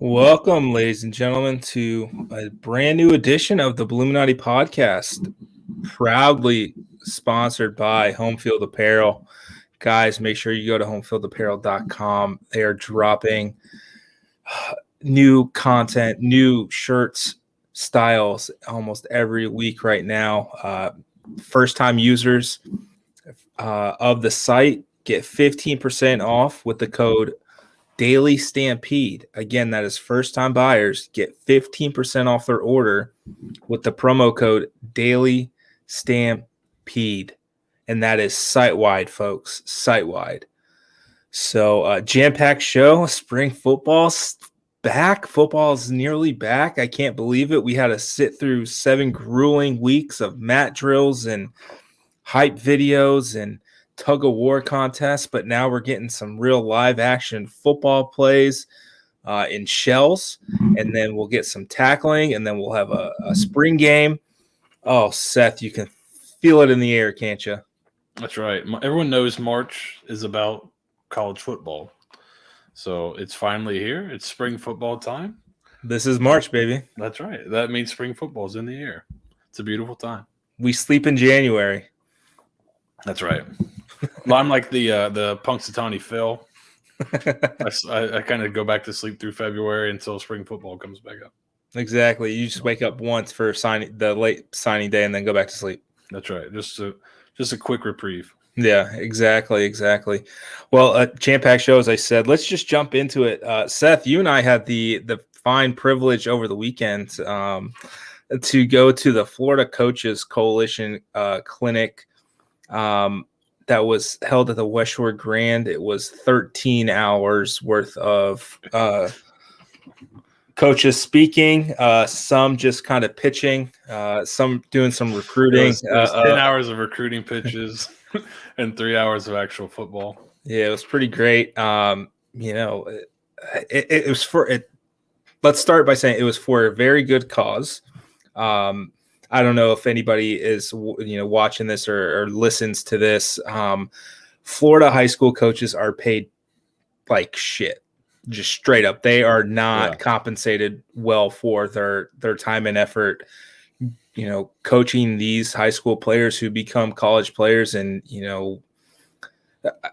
Welcome, ladies and gentlemen, to a brand new edition of the Bulluminati Podcast, proudly sponsored by Home Field Apparel. Guys, make sure you go to homefieldapparel.com. They are dropping new content, new shirts, styles almost every week right now. First-time users of the site get 15% off with the code Daily Stampede. Again, that is first-time buyers get 15% off their order with the promo code Daily Stampede, and that is site-wide, folks, site-wide. So, jam-packed show. Spring football's back. Football's nearly back. I can't believe it. We had to sit through 7 grueling weeks of mat drills and hype videos and tug-of-war contests, but now we're getting some real live-action football plays in shells, and then we'll get some tackling, and then we'll have a spring game. Oh, Seth, you can feel it in the air, can't you? That's right. Everyone knows March is about college football, so it's finally here. It's spring football time. This is March, baby. That's right. That means spring football is in the air. It's a beautiful time. We sleep in January. That's right. Well, I'm like the Punxsutawney Phil. I kind of go back to sleep through February until spring football comes back up. Exactly. You just wake up once for the late signing day and then go back to sleep. That's right. Just a quick reprieve. Yeah, exactly. Well, jam-packed show, as I said. Let's just jump into it. Seth, you and I had the fine privilege over the weekend to go to the Florida Coaches Coalition clinic. That was held at the West Shore Grand. It was 13 hours worth of coaches speaking, some just kind of pitching, some doing some recruiting. It was 10 hours of recruiting pitches and 3 hours of actual football. Yeah, it was pretty great. It was for it. Let's start by saying it was for a very good cause. I don't know if anybody is, watching this or listens to this. Florida high school coaches are paid like shit, just straight up. They are not compensated well for their time and effort, coaching these high school players who become college players. And,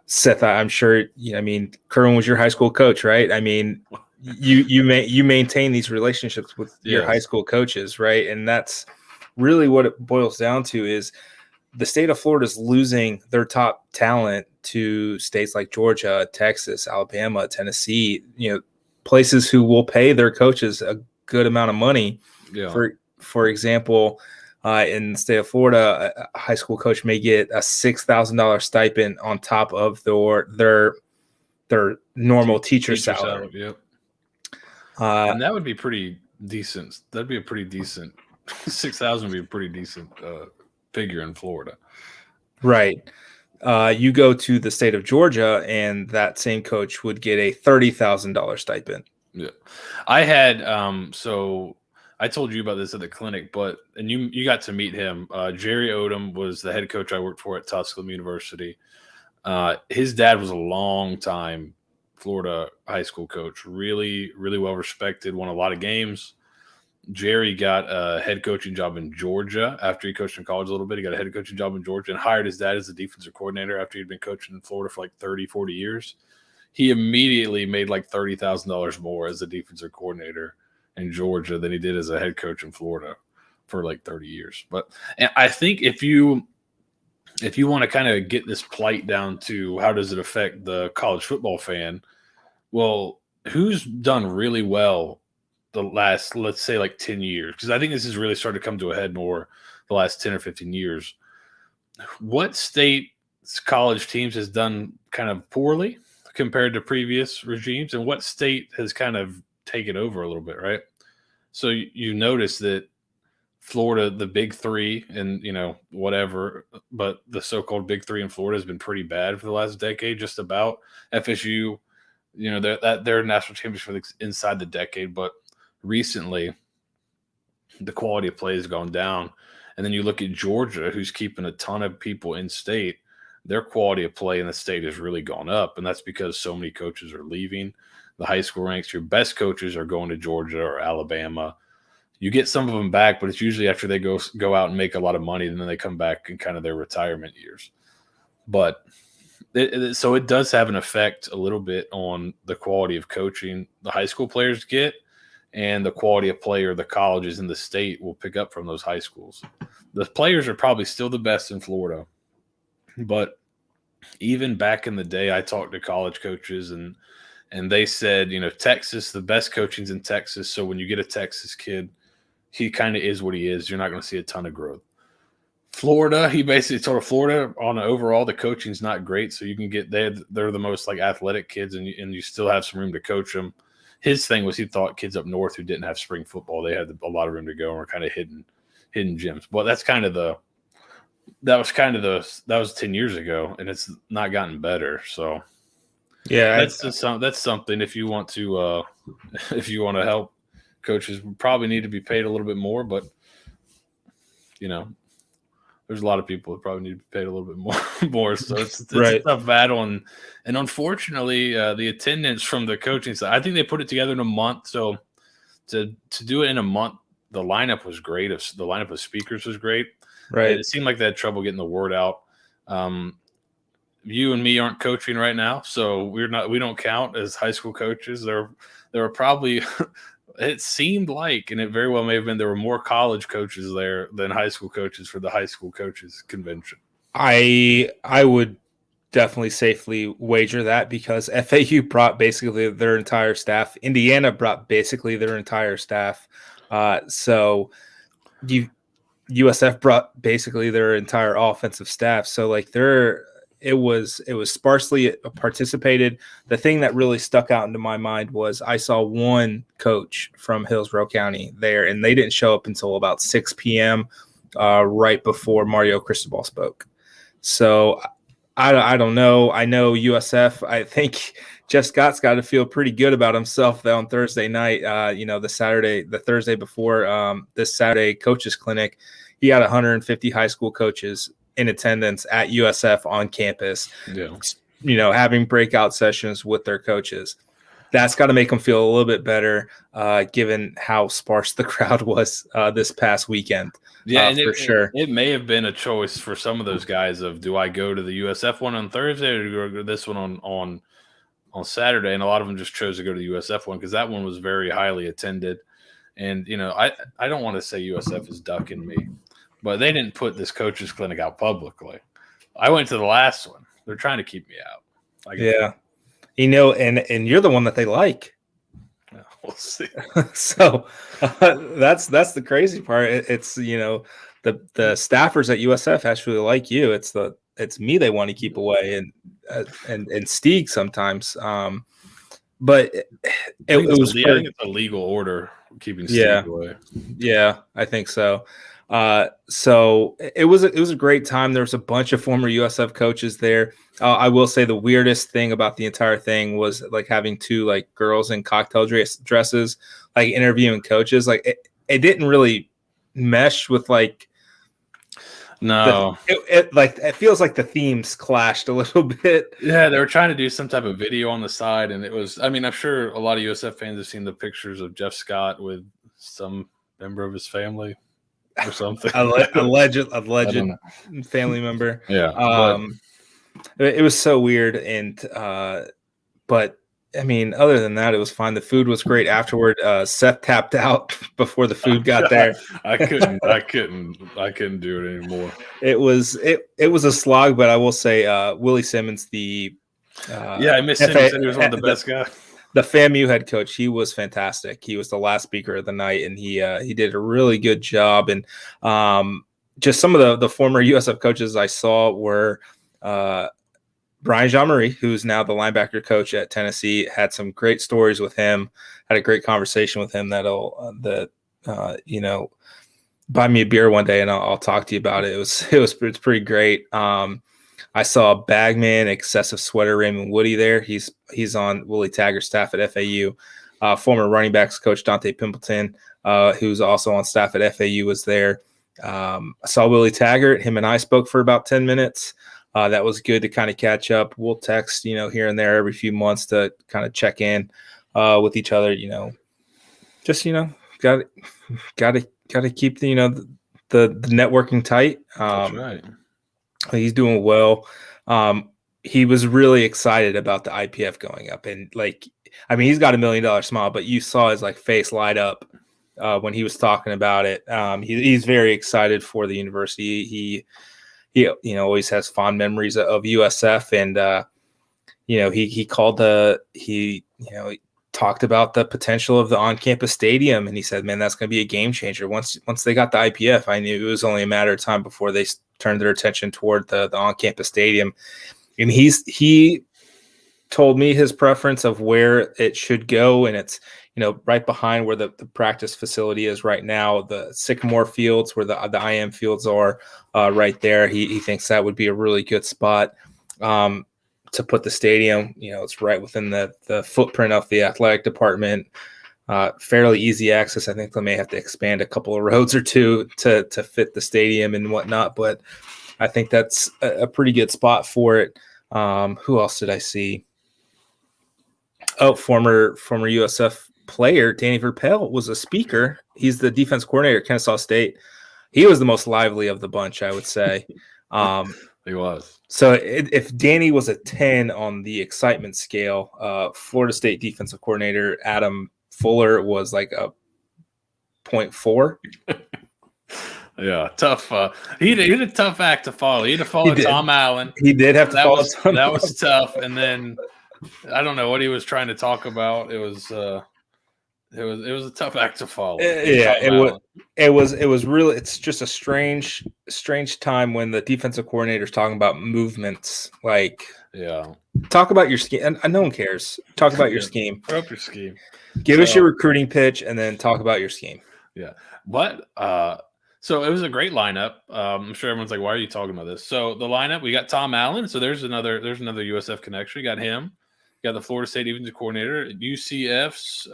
Seth, I'm sure, Kerwin was your high school coach, right? I mean, you maintain these relationships with your high school coaches, right? And that's really what it boils down to is the state of Florida is losing their top talent to states like Georgia, Texas, Alabama, Tennessee, places who will pay their coaches a good amount of money. Yeah. For example, in the state of Florida, a high school coach may get a $6,000 stipend on top of their normal teacher salary. Yep. And that would be pretty decent. That'd be a pretty decent 6,000 would be a pretty decent figure in Florida. Right. You go to the state of Georgia, and that same coach would get a $30,000 stipend. Yeah. I had so I told you about this at the clinic, and you got to meet him. Jerry Odom was the head coach I worked for at Tusculum University. His dad was a long time Florida high school coach, really, really well respected, won a lot of games. Jerry got a head coaching job in Georgia after he coached in college a little bit. He got a head coaching job in Georgia and hired his dad as the defensive coordinator after he'd been coaching in Florida for like 30, 40 years. He immediately made like $30,000 more as the defensive coordinator in Georgia than he did as a head coach in Florida for like 30 years. And I think if you want to kind of get this plight down to how does it affect the college football fan, well, who's done really well the last, let's say, like 10 years, because I think this has really started to come to a head more the last 10 or 15 years. What state's college teams has done kind of poorly compared to previous regimes, and what state has kind of taken over a little bit, right? So you notice that Florida, the big three, and whatever, but the so-called big three in Florida has been pretty bad for the last decade. Just about FSU, they're national championship inside the decade, but recently the quality of play has gone down. And then you look at Georgia, who's keeping a ton of people in state. Their quality of play in the state has really gone up, and that's because so many coaches are leaving. the high school ranks. Your best coaches are going to Georgia or Alabama. You get some of them back, but it's usually after they go out and make a lot of money, and then they come back in kind of their retirement years. But so it does have an effect a little bit on the quality of coaching the high school players get, and the quality of player the colleges in the state will pick up from those high schools. The players are probably still the best in Florida, but even back in the day, I talked to college coaches, and they said, Texas, the best coaching's in Texas. So when you get a Texas kid, he kind of is what he is. You're not going to see a ton of growth. Florida, he basically told Florida on overall, the coaching's not great. So you can get they're the most like athletic kids, and you still have some room to coach them. His thing was he thought kids up north who didn't have spring football, they had a lot of room to go and were kind of hidden gyms. But that's kind of that was 10 years ago, and it's not gotten better. So yeah, that's something. If you want to help coaches, probably need to be paid a little bit more, but there's a lot of people that probably need to be paid a little bit more. So it's right. A tough battle, and unfortunately, the attendance from the coaching side, I think they put it together in a month. So to do it in a month, the lineup was great. The lineup of speakers was great. Right. It seemed like they had trouble getting the word out. You and me aren't coaching right now, so we don't count as high school coaches. There were probably it seemed like, and it very well may have been, there were more college coaches there than high school coaches for the high school coaches convention. I would definitely safely wager that, because FAU brought basically their entire staff. Indiana brought basically their entire staff. So USF brought basically their entire offensive staff. So like it was sparsely participated. The thing that really stuck out into my mind was I saw one coach from Hillsborough County there, and they didn't show up until about 6 p.m. Right before Mario Cristobal spoke. So I don't know. I know USF, I think Jeff Scott's got to feel pretty good about himself though on Thursday night. The Thursday before this Saturday coaches clinic, he had 150 high school coaches in attendance at USF on campus, having breakout sessions with their coaches. That's got to make them feel a little bit better, given how sparse the crowd was this past weekend. Yeah, for sure. It may have been a choice for some of those guys of, do I go to the USF one on Thursday or do I go to this one on Saturday? And a lot of them just chose to go to the USF one because that one was very highly attended. And, I don't want to say USF is ducking me, but they didn't put this coaches clinic out publicly. I went to the last one. They're trying to keep me out. Yeah. And you're the one that they like. Yeah, we'll see. So that's the crazy part. It's, the staffers at USF actually like you. It's me they want to keep away, and Stieg sometimes. But it was I think it's a legal order keeping Stieg away. Yeah, I think so. So it was a great time. There was a bunch of former USF coaches there. I will say the weirdest thing about the entire thing was like having two like girls in cocktail dresses, like interviewing coaches. Like it didn't really mesh with like. No, it feels like the themes clashed a little bit. Yeah, they were trying to do some type of video on the side, and it was. I mean, I'm sure a lot of USF fans have seen the pictures of Jeff Scott with some member of his family or something. alleged family member. Yeah. It was so weird, and but I mean, other than that, it was fine. The food was great afterward. Seth tapped out before the food got there. I couldn't do it anymore. It was a slog, but I will say, Willie Simmons, I miss him. He was one of the best guys. The FAMU head coach, he was fantastic. He was the last speaker of the night, and he did a really good job. And just some of the former USF coaches I saw were Brian Jean-Marie, who's now the linebacker coach at Tennessee, had some great stories with him. Had a great conversation with him buy me a beer one day and I'll talk to you about it. It's pretty great. I saw Bagman, Excessive Sweater, Raymond Woody there. He's on Willie Taggart's staff at FAU. Former running backs coach Dante Pimpleton, who's also on staff at FAU, was there. I saw Willie Taggart. Him and I spoke for about 10 minutes. That was good to kind of catch up. We'll text, here and there every few months to kind of check in. with each other. Just got to keep the networking tight. That's right. He's doing well. He was really excited about the IPF going up, and he's got $1 million smile, but you saw his face light up when he was talking about it. He's very excited for the university. He always has fond memories of USF, and he talked about the potential of the on-campus stadium, and he said, man, that's going to be a game changer. Once they got the IPF, I knew it was only a matter of time before they turned their attention toward the on-campus stadium. And he told me his preference of where it should go, and it's right behind where the practice facility is right now, the Sycamore Fields, where the IM fields are, right there. He thinks that would be a really good spot to put the stadium. It's right within the footprint of the athletic department. Fairly easy access. I think they may have to expand a couple of roads or two to fit the stadium and whatnot, but I think that's a pretty good spot for it. Who else did I see? Oh, former USF player Danny Verpel was a speaker. He's the defense coordinator at Kennesaw State. He was the most lively of the bunch, I would say. He was. So if Danny was a 10 on the excitement scale, Florida State defensive coordinator Adam Fuller was like a 0.4. Yeah, tough. He had a tough act to follow. He had to follow Tom Allen. He did have to follow Tom. That was tough. And then I don't know what he was trying to talk about. It was a tough act to follow. It was really. It's just a strange time when the defensive coordinator is talking about movements. Talk about your scheme, and no one cares. Talk about your scheme. Throw up your scheme. Give us your recruiting pitch, and then talk about your scheme. Yeah, but so it was a great lineup. I'm sure everyone's like, "Why are you talking about this?" So the lineup, we got Tom Allen. So there's another USF connection. We got him. We got the Florida State defensive coordinator. UCF's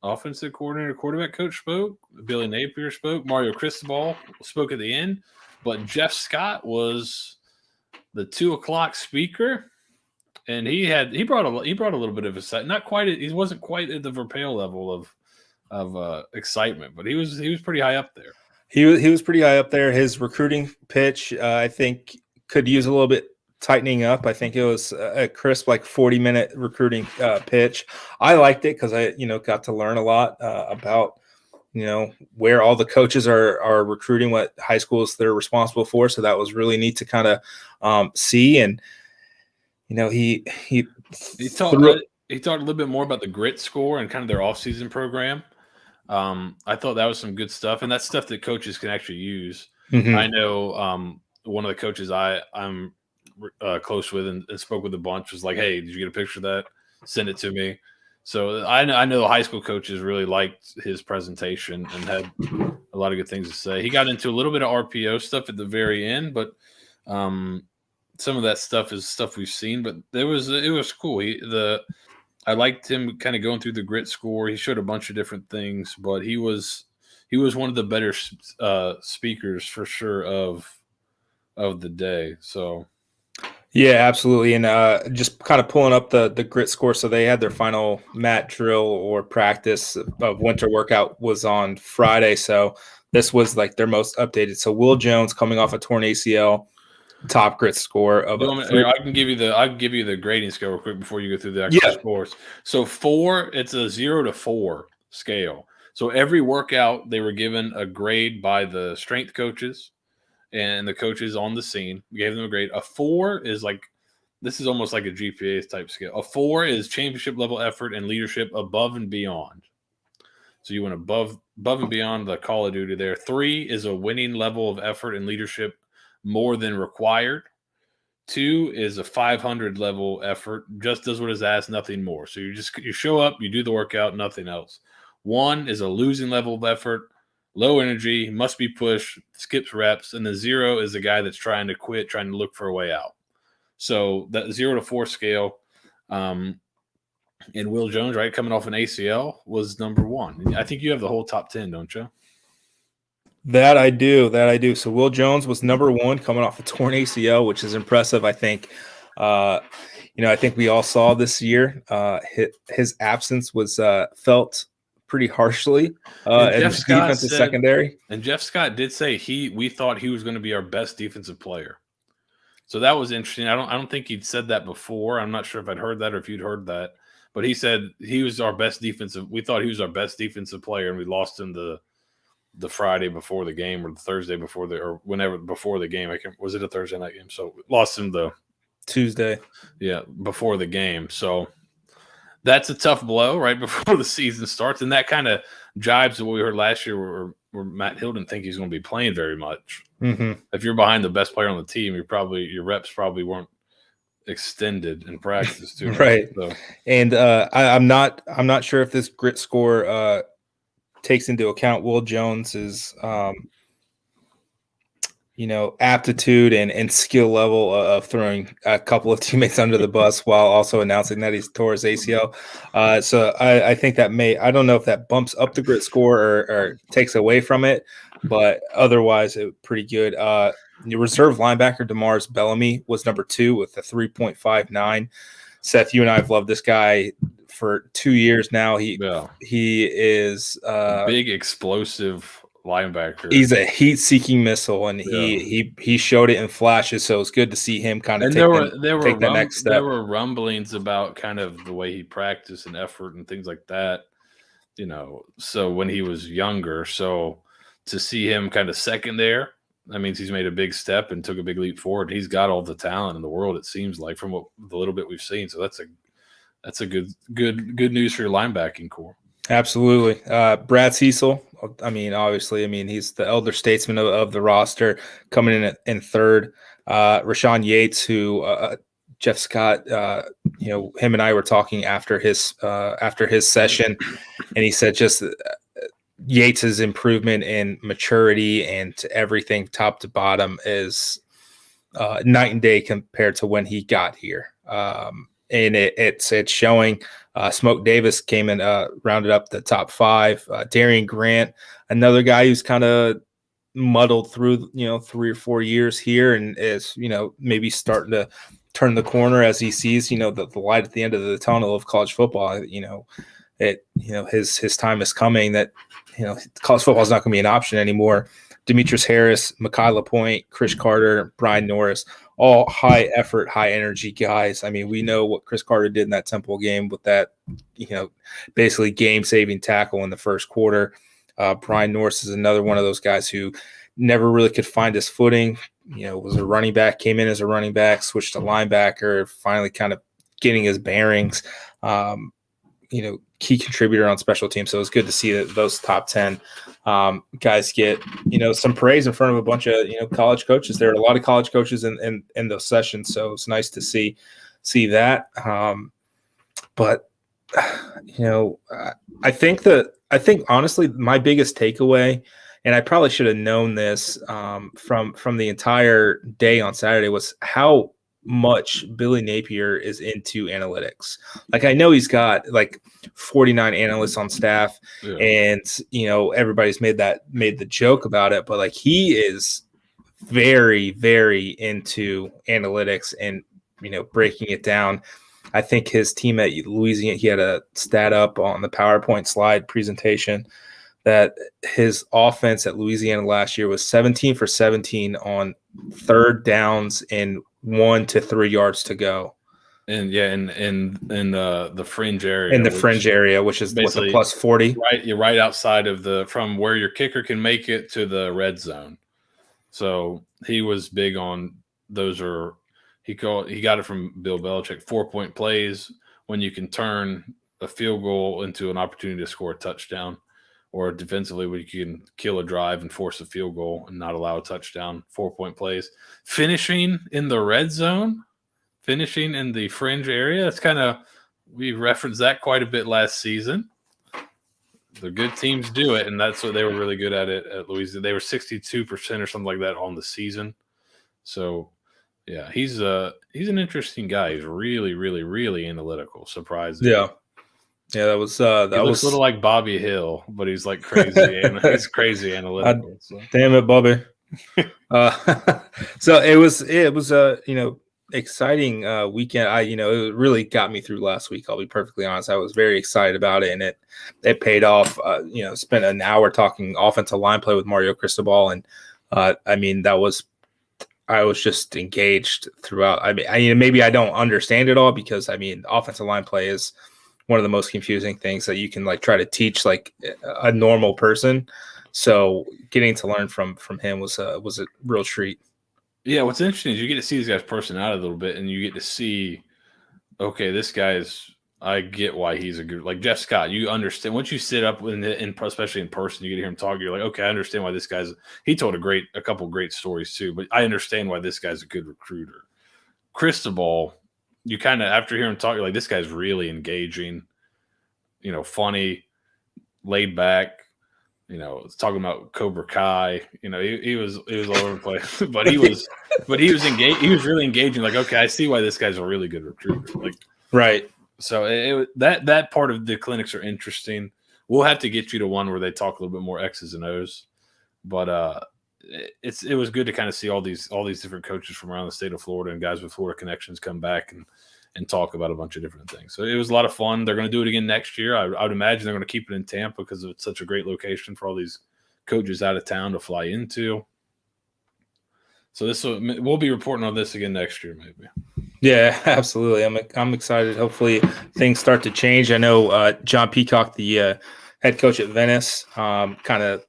offensive coordinator, quarterback coach spoke. Billy Napier spoke. Mario Cristobal spoke at the end. But Jeff Scott was the 2:00 speaker, and he brought a little bit of a set. Not quite. He wasn't quite at the Verpel level of excitement, but he was pretty high up there. He was pretty high up there. His recruiting pitch, I think, could use a little bit tightening up. I think it was a crisp 40-minute recruiting pitch. I liked it because I got to learn a lot about where all the coaches are recruiting, what high schools they're responsible for. So that was really neat to kind of see. And he talked a little bit more about the grit score and kind of their off-season program. I thought that was some good stuff, and that's stuff that coaches can actually use. Mm-hmm. I know one of the coaches I'm close with and spoke with a bunch was like, hey, did you get a picture of that? Send it to me. So I know the high school coaches really liked his presentation and had a lot of good things to say. He got into a little bit of RPO stuff at the very end, but some of that stuff is stuff we've seen, but it was cool. I liked him kind of going through the grit score. He showed a bunch of different things, but he was one of the better speakers for sure of the day. So yeah, absolutely. And just kind of pulling up the grit score. So they had their final mat drill or practice of winter workout was on Friday. So this was their most updated. So Will Jones coming off a torn ACL, top grit score of I can give you the grading scale real quick before you go through the actual scores. So 4, it's a 0 to 4 scale. So every workout they were given a grade by the strength coaches and the coaches on the scene. We gave them a grade. A 4 is this is almost like a GPA type scale. A 4 is championship level effort and leadership above and beyond. So you went above and beyond the call of duty there. 3 is a winning level of effort and leadership more than required. 2 is a 500 level effort, just does what is asked, nothing more. So you show up, you do the workout, nothing else. 1 is a losing level of effort, low energy, must be pushed, skips reps, and the 0 is the guy that's trying to quit, trying to look for a way out. So that 0 to 4 scale, and Will Jones, right, coming off an ACL, was number 1. I think you have the whole top 10, don't you? That I do. So Will Jones was number 1 coming off a torn ACL, which is impressive, I think. I think we all saw this year his absence was felt pretty harshly in the defensive secondary. And Jeff Scott did say we thought he was going to be our best defensive player. So that was interesting. I don't think he'd said that before. I'm not sure if I'd heard that or if you'd heard that. But he said he was our best defensive. We thought he was our best defensive player, and we lost him the Friday before the game or the Thursday before or whenever before the game. Was it a Thursday night game? So lost him the Tuesday. Yeah, before the game. So that's a tough blow right before the season starts, and that kind of jibes with what we heard last year, where Matt Hill didn't think he's going to be playing very much. Mm-hmm. If you're behind the best player on the team, your reps probably weren't extended in practice too. Right. So. And I'm not sure if this grit score takes into account Will Jones's aptitude and skill level of throwing a couple of teammates under the bus while also announcing that he's tore his ACL. So I think that I don't know if that bumps up the grit score or takes away from it, but otherwise pretty good. Your reserve linebacker Demars Bellamy was number 2 with a 3.59. Seth, you and I have loved this guy for 2 years now. He is big explosive linebacker. He's a heat-seeking missile, and he showed it in flashes. So it's good to see him kind of take the next step. There were rumblings about kind of the way he practiced and effort and things like that. So when he was younger, so to see him kind of second there, that means he's made a big step and took a big leap forward. He's got all the talent in the world, it seems like, from the little bit we've seen. So that's a good news for your linebacking core. Absolutely. Brad Cecil, he's the elder statesman of the roster, coming in third. Rashawn Yates, who Jeff Scott, him and I were talking after his session, and he said just Yates's improvement in maturity and everything top to bottom is night and day compared to when he got here. And it's showing. Smoke Davis came in, rounded up the top 5. Darian Grant, another guy who's kind of muddled through 3 or 4 years here and is maybe starting to turn the corner as he sees the light at the end of the tunnel of college football. His time is coming. That college football is not going to be an option anymore. Demetrius Harris, Mekhi LaPointe, Chris Carter, Brian Norris, all high effort, high energy guys. I mean, we know what Chris Carter did in that Temple game with that, basically game saving tackle in the first quarter. Brian Norris is another one of those guys who never really could find his footing. Was a running back, came in as a running back, switched to linebacker, finally kind of getting his bearings. Key contributor on special teams. So it's good to see that those top 10 guys get, some praise in front of a bunch of, college coaches. There are a lot of college coaches in those sessions. So it's nice to see that. But I think honestly, my biggest takeaway, and I probably should have known this from the entire day on Saturday, was how much Billy Napier is into analytics. Like, I know he's got like 49 analysts on staff, and everybody's made the joke about it, but like, he is very, very into analytics and breaking it down. I think his team at Louisiana, he had a stat up on the PowerPoint slide presentation that his offense at Louisiana last year was 17 for 17 on third downs and 1 to 3 yards to go. And in the fringe area. In the fringe area, which is what, the plus 40. Right, you're right outside of from where your kicker can make it to the red zone. So he was big on those. He got it from Bill Belichick, 4-point plays when you can turn a field goal into an opportunity to score a touchdown, or defensively when you can kill a drive and force a field goal and not allow a touchdown. 4-point plays, finishing in the red zone, finishing in the fringe area. That's we referenced that quite a bit last season. The good teams do it, and that's what they were really good at it at Louisiana. They were 62% or something like that on the season. So, yeah, he's an interesting guy. He's really, really, really analytical. Surprising. Yeah, that was that he looks was a little like Bobby Hill, but he's like crazy. And he's crazy analytical. Damn it, Bobby. So it was exciting weekend. It really got me through last week. I'll be perfectly honest. I was very excited about it, and it paid off. Spent an hour talking offensive line play with Mario Cristobal, and I was just engaged throughout. Maybe I don't understand it all because offensive line play is one of the most confusing things that you can like try to teach like a normal person. So getting to learn from him was a real treat. Yeah, what's interesting is you get to see this guy's personality a little bit, and you get to see, okay, this guy's. I get why he's a good, like Jeff Scott. You understand once you sit up especially in person, you get to hear him talk. You're like, okay, I understand why this guy's. He told a couple great stories too, but I understand why this guy's a good recruiter. Cristobal, you kind of after hearing him talk, you're like, this guy's really engaging. Funny, laid back. Talking about Cobra Kai. He was all over the place, but he was engaged. He was really engaging. Like, okay, I see why this guy's a really good recruiter. Like, right. So that part of the clinics are interesting. We'll have to get you to one where they talk a little bit more X's and O's, but it was good to kind of see all these different coaches from around the state of Florida and guys with Florida connections come back and talk about a bunch of different things. So it was a lot of fun. They're going to do it again next year. I would imagine they're going to keep it in Tampa because it's such a great location for all these coaches out of town to fly into. So we'll be reporting on this again next year, maybe. Yeah, absolutely. I'm excited. Hopefully things start to change. I know John Peacock, the head coach at Venice, kind of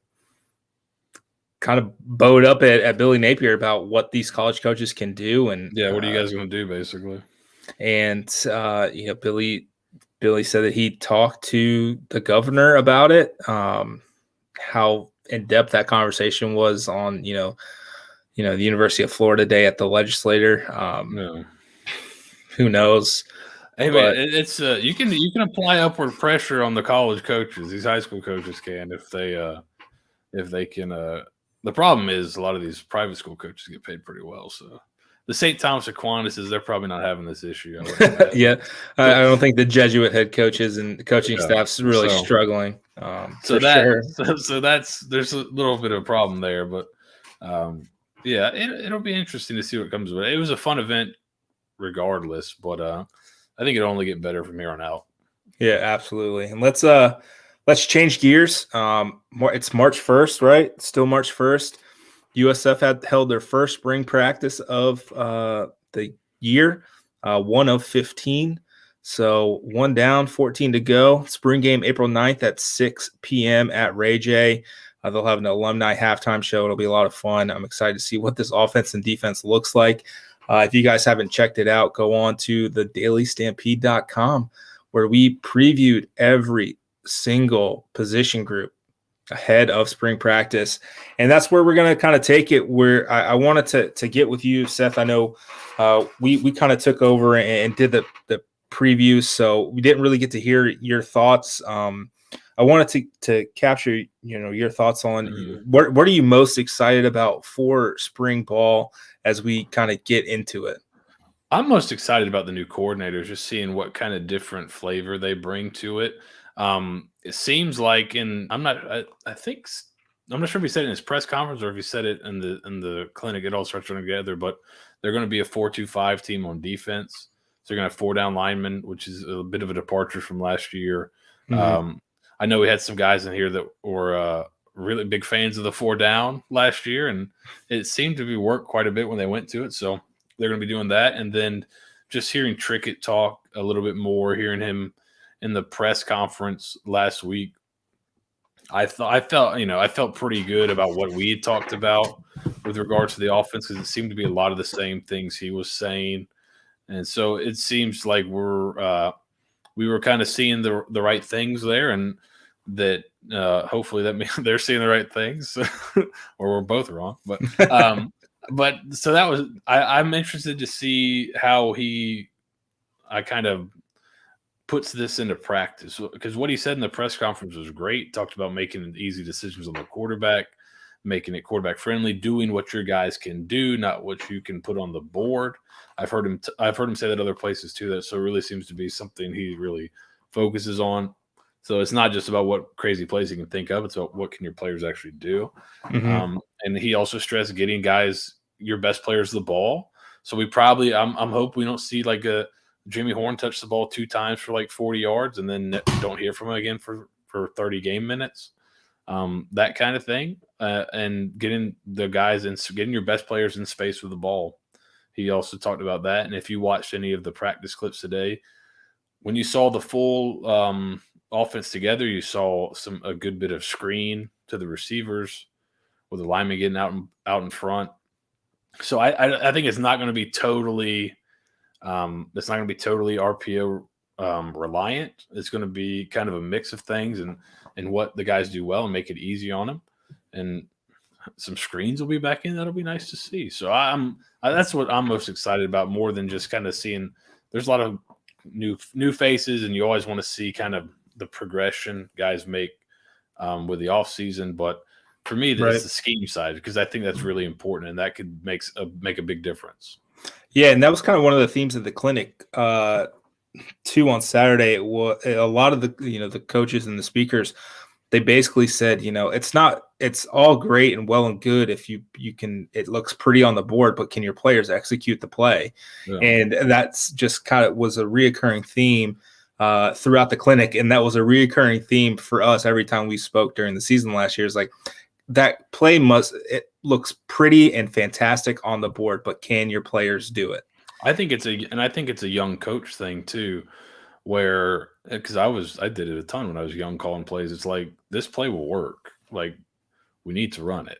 bowed up at Billy Napier about what these college coaches can do. And yeah, what are you guys going to do, basically? And Billy said that he talked to the governor about it. How in depth that conversation was on the University of Florida day at the legislature. No. Who knows? Hey, man, it's you can apply upward pressure on the college coaches. These high school coaches can if they can. The problem is a lot of these private school coaches get paid pretty well. So the St. Thomas Aquinas, they're probably not having this issue. Yeah, I don't think the Jesuit head coaches and the coaching staff's really struggling. There's a little bit of a problem there, but yeah, it'll be interesting to see what comes of it. It was a fun event regardless, but I think it'll only get better from here on out. Yeah, absolutely. And let's change gears. It's March 1st, right? Still March 1st. USF had held their first spring practice of the year, 1 of 15. So 1 down, 14 to go. Spring game April 9th at 6 p.m. at Ray J. They'll have an alumni halftime show. It'll be a lot of fun. I'm excited to see what this offense and defense looks like. If you guys haven't checked it out, go on to thedailystampede.com where we previewed every single position group ahead of spring practice. And that's where we're going to kind of take it, where I wanted to get with you, Seth. I know we kind of took over and did the preview, so we didn't really get to hear your thoughts. I wanted to capture, your thoughts on what are you most excited about for spring ball as we kind of get into it. I'm most excited about the new coordinators, just seeing what kind of different flavor they bring to it. It seems like I'm not sure if he said it in his press conference or if he said it in the clinic. It all starts running together, but they're going to be a 4-2-5 team on defense. So they're going to have 4 down linemen, which is a bit of a departure from last year. Mm-hmm. I know we had some guys in here that were really big fans of the 4 down last year, and it seemed to be worked quite a bit when they went to it. So they're going to be doing that. And then just hearing Trickett talk a little bit more, hearing him in the press conference last week, I felt pretty good about what we had talked about with regards to the offense, because it seemed to be a lot of the same things he was saying. And so it seems like we were kind of seeing the right things there, and that hopefully that means they're seeing the right things, or we're both wrong. But so that was I'm interested to see how I kind of puts this into practice, because what he said in the press conference was great. Talked about making easy decisions on the quarterback, making it quarterback friendly, doing what your guys can do, not what you can put on the board. I've heard him say that other places too. That so it really seems to be something he really focuses on. So it's not just about what crazy plays you can think of; it's about what can your players actually do. Mm-hmm. And he also stressed getting guys, your best players, the ball. So we probably I'm hoping we don't see like a Jimmy Horn touch the ball 2 times for like 40 yards and then don't hear from him again for 30 game minutes. That kind of thing, and getting the guys and getting your best players in space with the ball. He also talked about that. And if you watched any of the practice clips today, when you saw the full offense together, you saw a good bit of screen to the receivers with the linemen getting out in front. So I think it's not going to be totally RPO reliant. It's going to be kind of a mix of things and what the guys do well and make it easy on them. And some screens will be back in. That'll be nice to see. So that's what I'm most excited about, more than just kind of seeing. There's a lot of new faces, and you always want to see kind of the progression guys make with the offseason. But for me, that's the scheme side, because I think that's really important, and that could make a big difference. Yeah, and that was kind of one of the themes of the clinic too on Saturday. It was a lot of the coaches and the speakers. They basically said, it's all great and well and good if you can, it looks pretty on the board, but can your players execute the play? Yeah. And that's just kind of was a reoccurring theme throughout the clinic. And that was a reoccurring theme for us every time we spoke during the season last year. Is like, that play it looks pretty and fantastic on the board, but can your players do it? I think it's a young coach thing too, where, because I did it a ton when I was young calling plays. It's like, this play will work. Like, we need to run it.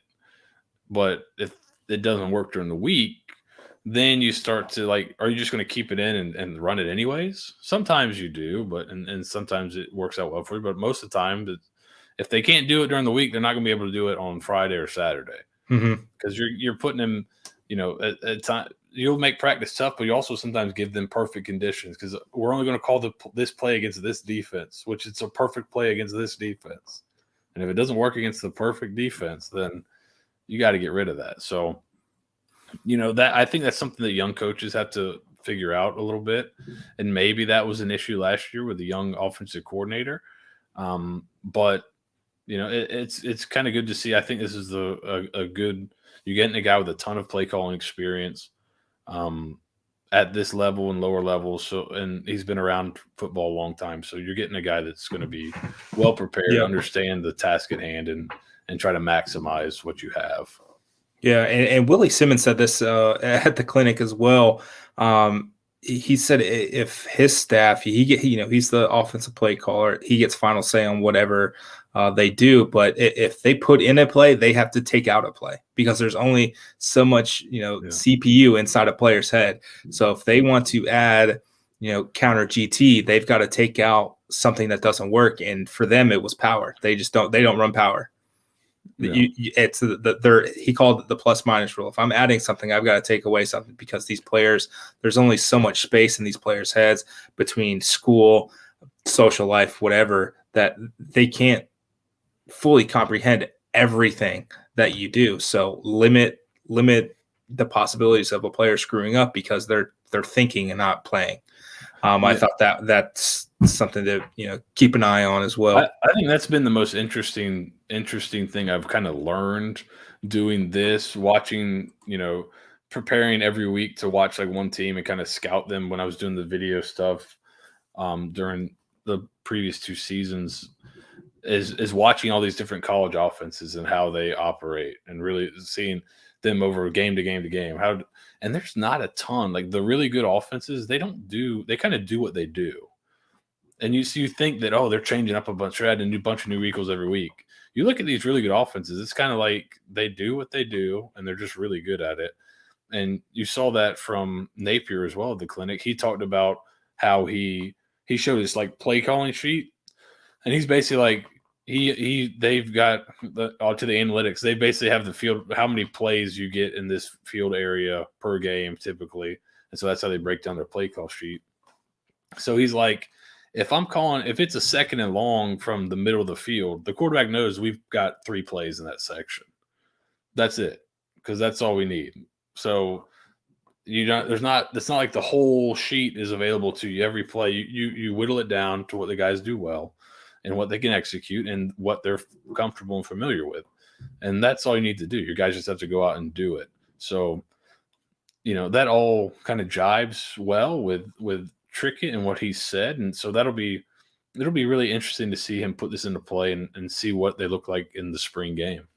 But if it doesn't work during the week, then you start to like, are you just going to keep it in and run it anyways? Sometimes you do, but and sometimes it works out well for you. But most of the time, if they can't do it during the week, they're not going to be able to do it on Friday or Saturday, because you're putting them, at time. You'll make practice tough, but you also sometimes give them perfect conditions, because we're only going to call this play against this defense, which it's a perfect play against this defense. And if it doesn't work against the perfect defense, then you got to get rid of that. So, that I think that's something that young coaches have to figure out a little bit. And maybe that was an issue last year with the young offensive coordinator. But it's kind of good to see. I think this is a good. You're getting a guy with a ton of play calling experience at this level and lower levels. So, and he's been around football a long time. So you're getting a guy that's going to be well prepared, understand the task at hand, and try to maximize what you have. Yeah. And Willie Simmons said this at the clinic as well. He said if his staff, he's the offensive play caller, he gets final say on whatever they do. But if they put in a play, they have to take out a play, because there's only so much, CPU inside a player's head. So if they want to add, counter GT, they've got to take out something that doesn't work. And for them, it was power. They don't run power. Yeah. He called it the plus minus rule. If I'm adding something, I've got to take away something, because these players, there's only so much space in these players' heads between school, social life, whatever, that they can't fully comprehend everything that you do. So limit the possibilities of a player screwing up because they're thinking and not playing. I thought that's something to keep an eye on as well. I think that's been the most interesting thing I've kind of learned doing this, watching, preparing every week to watch like one team and kind of scout them when I was doing the video stuff during the previous 2 seasons, is watching all these different college offenses and how they operate, and really seeing them over game to game to game. And there's not a ton, like the really good offenses, they kind of do what they do. And you think that, they're changing up a bunch, they're adding a bunch of new equals every week. You look at these really good offenses, it's kind of like they do what they do, and they're just really good at it. And you saw that from Napier as well at the clinic. He talked about how he showed his like play calling sheet, and he's basically like, they've got to the analytics. They basically have the field, how many plays you get in this field area per game typically. And so that's how they break down their play call sheet. So he's like, if it's a second and long from the middle of the field, the quarterback knows we've got 3 plays in that section. That's it, because that's all we need. So it's not like the whole sheet is available to you every play. You whittle it down to what the guys do well and what they can execute and what they're comfortable and familiar with. And that's all you need to do. Your guys just have to go out and do it. So, that all kind of jives well with Trickett and what he said. And so it'll be really interesting to see him put this into play and see what they look like in the spring game.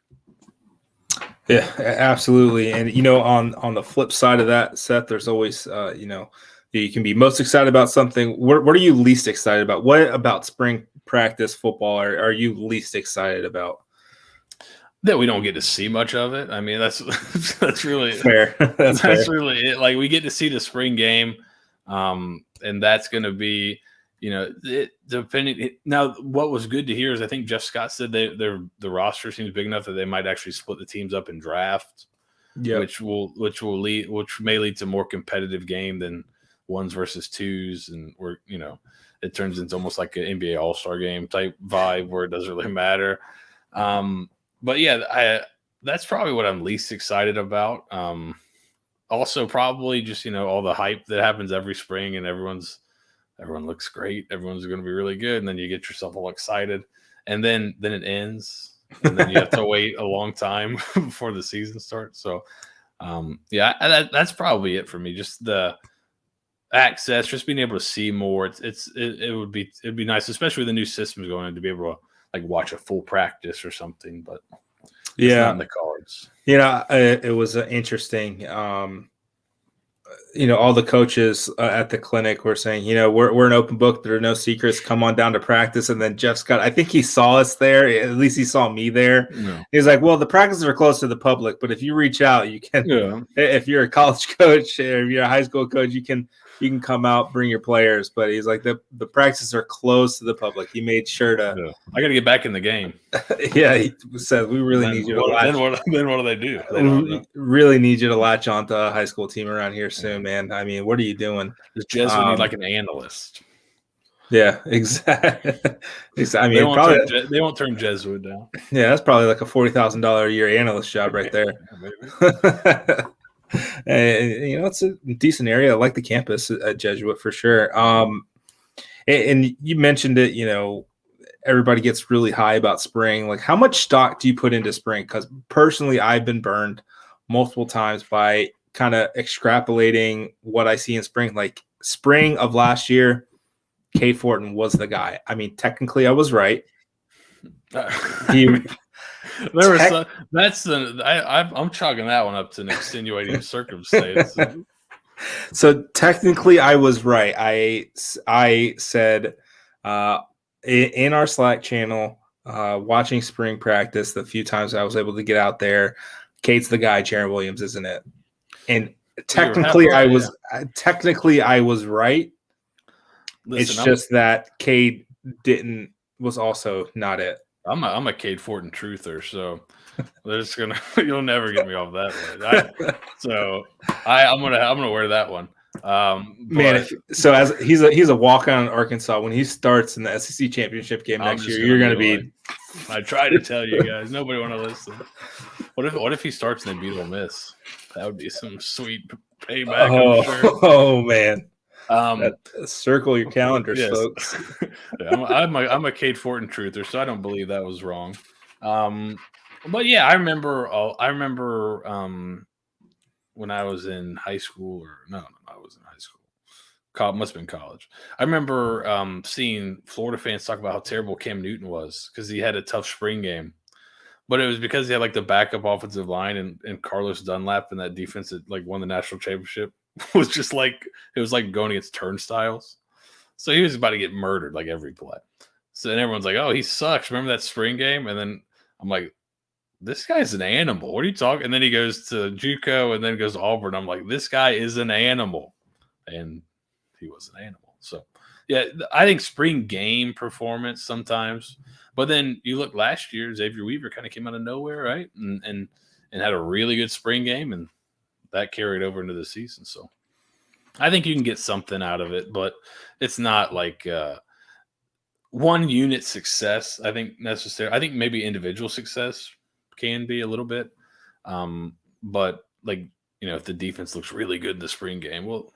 Yeah, absolutely. And, on the flip side of that, Seth, there's always, you can be most excited about something. What are you least excited about? What about spring practice football are you least excited about? That we don't get to see much of it. I mean, that's really fair. That's fair. Really it. Like, we get to see the spring game, and that's going to be, depending. Now, what was good to hear is I think Jeff Scott said the roster seems big enough that they might actually split the teams up in draft, which may lead to more competitive game than ones versus twos, and where it turns into almost like an NBA All-Star game type vibe where it doesn't really matter. But yeah, that's probably what I'm least excited about. Also, probably just all the hype that happens every spring, and everyone looks great. Everyone's going to be really good, and then you get yourself all excited, and then it ends, and then you have to wait a long time before the season starts. So, that's probably it for me. Just the access, just being able to see more. It'd be nice, especially with the new systems going in, to be able to like watch a full practice or something, but it's not in the cards. It was interesting. All the coaches at the clinic were saying, we're an open book. There are no secrets. Come on down to practice. And then Jeff Scott, I think he saw us there. At least he saw me there. Yeah. He was like, well, the practices are closed to the public, but if you reach out, you can. Yeah. If you're a college coach or if you're a high school coach, you can come out, bring your players. But he's like, the practices are closed to the public. He made sure to. Yeah. I got to get back in the game. Yeah, he said we really need you to latch. Then what do they do? We really need you to latch onto a high school team around here soon, man. I mean, what are you doing? Does Jesuit need like an analyst? Yeah, exactly. I mean, they won't turn Jesuit down. Yeah, that's probably like a $40,000 a year analyst job right there. And, it's a decent area. I like the campus at Jesuit for sure. And you mentioned it, everybody gets really high about spring. Like, how much stock do you put into spring? Because personally, I've been burned multiple times by kind of extrapolating what I see in spring. Like, spring of last year, Cade Fortin was the guy. I mean, technically, I was right. I'm chalking that one up to an extenuating circumstance. So technically, I was right. I said in our Slack channel, watching spring practice, the few times I was able to get out there, Cade's the guy. Jaron Williams isn't it? And technically, I was right. Listen, just that Cade was also not it. I'm a Cade Fortin truther, so you'll never get me off that way. I'm gonna wear that one. Man, as he's a walk-on in Arkansas, when he starts in the SEC championship game next year, you're gonna be. I try to tell you guys, nobody want to listen. What if he starts and they beat Ole Miss? That would be some sweet payback. I'm sure. Oh man. Circle your calendars, yes. Folks. I'm a Cade Fortin truther, so I don't believe that was wrong. But yeah, I remember when I was in high school, or no, I was in high school. Must have been college. I remember seeing Florida fans talk about how terrible Cam Newton was because he had a tough spring game. But it was because he had like the backup offensive line and Carlos Dunlap and that defense that like won the national championship. Was just like it was like going against turnstiles. So he was about to get murdered like every play. So then everyone's like, oh, he sucks. Remember that spring game? And then I'm like, this guy's an animal. What are you talking? And then he goes to JUCO and then goes to Auburn. I'm like, this guy is an animal. And he was an animal. So yeah, I think spring game performance sometimes. But then you look last year, Xavier Weaver kind of came out of nowhere, right? And had a really good spring game, and that carried over into the season. So I think you can get something out of it, but it's not like one unit success. I think necessarily. I think maybe individual success can be a little bit. But like, if the defense looks really good in the spring game, well,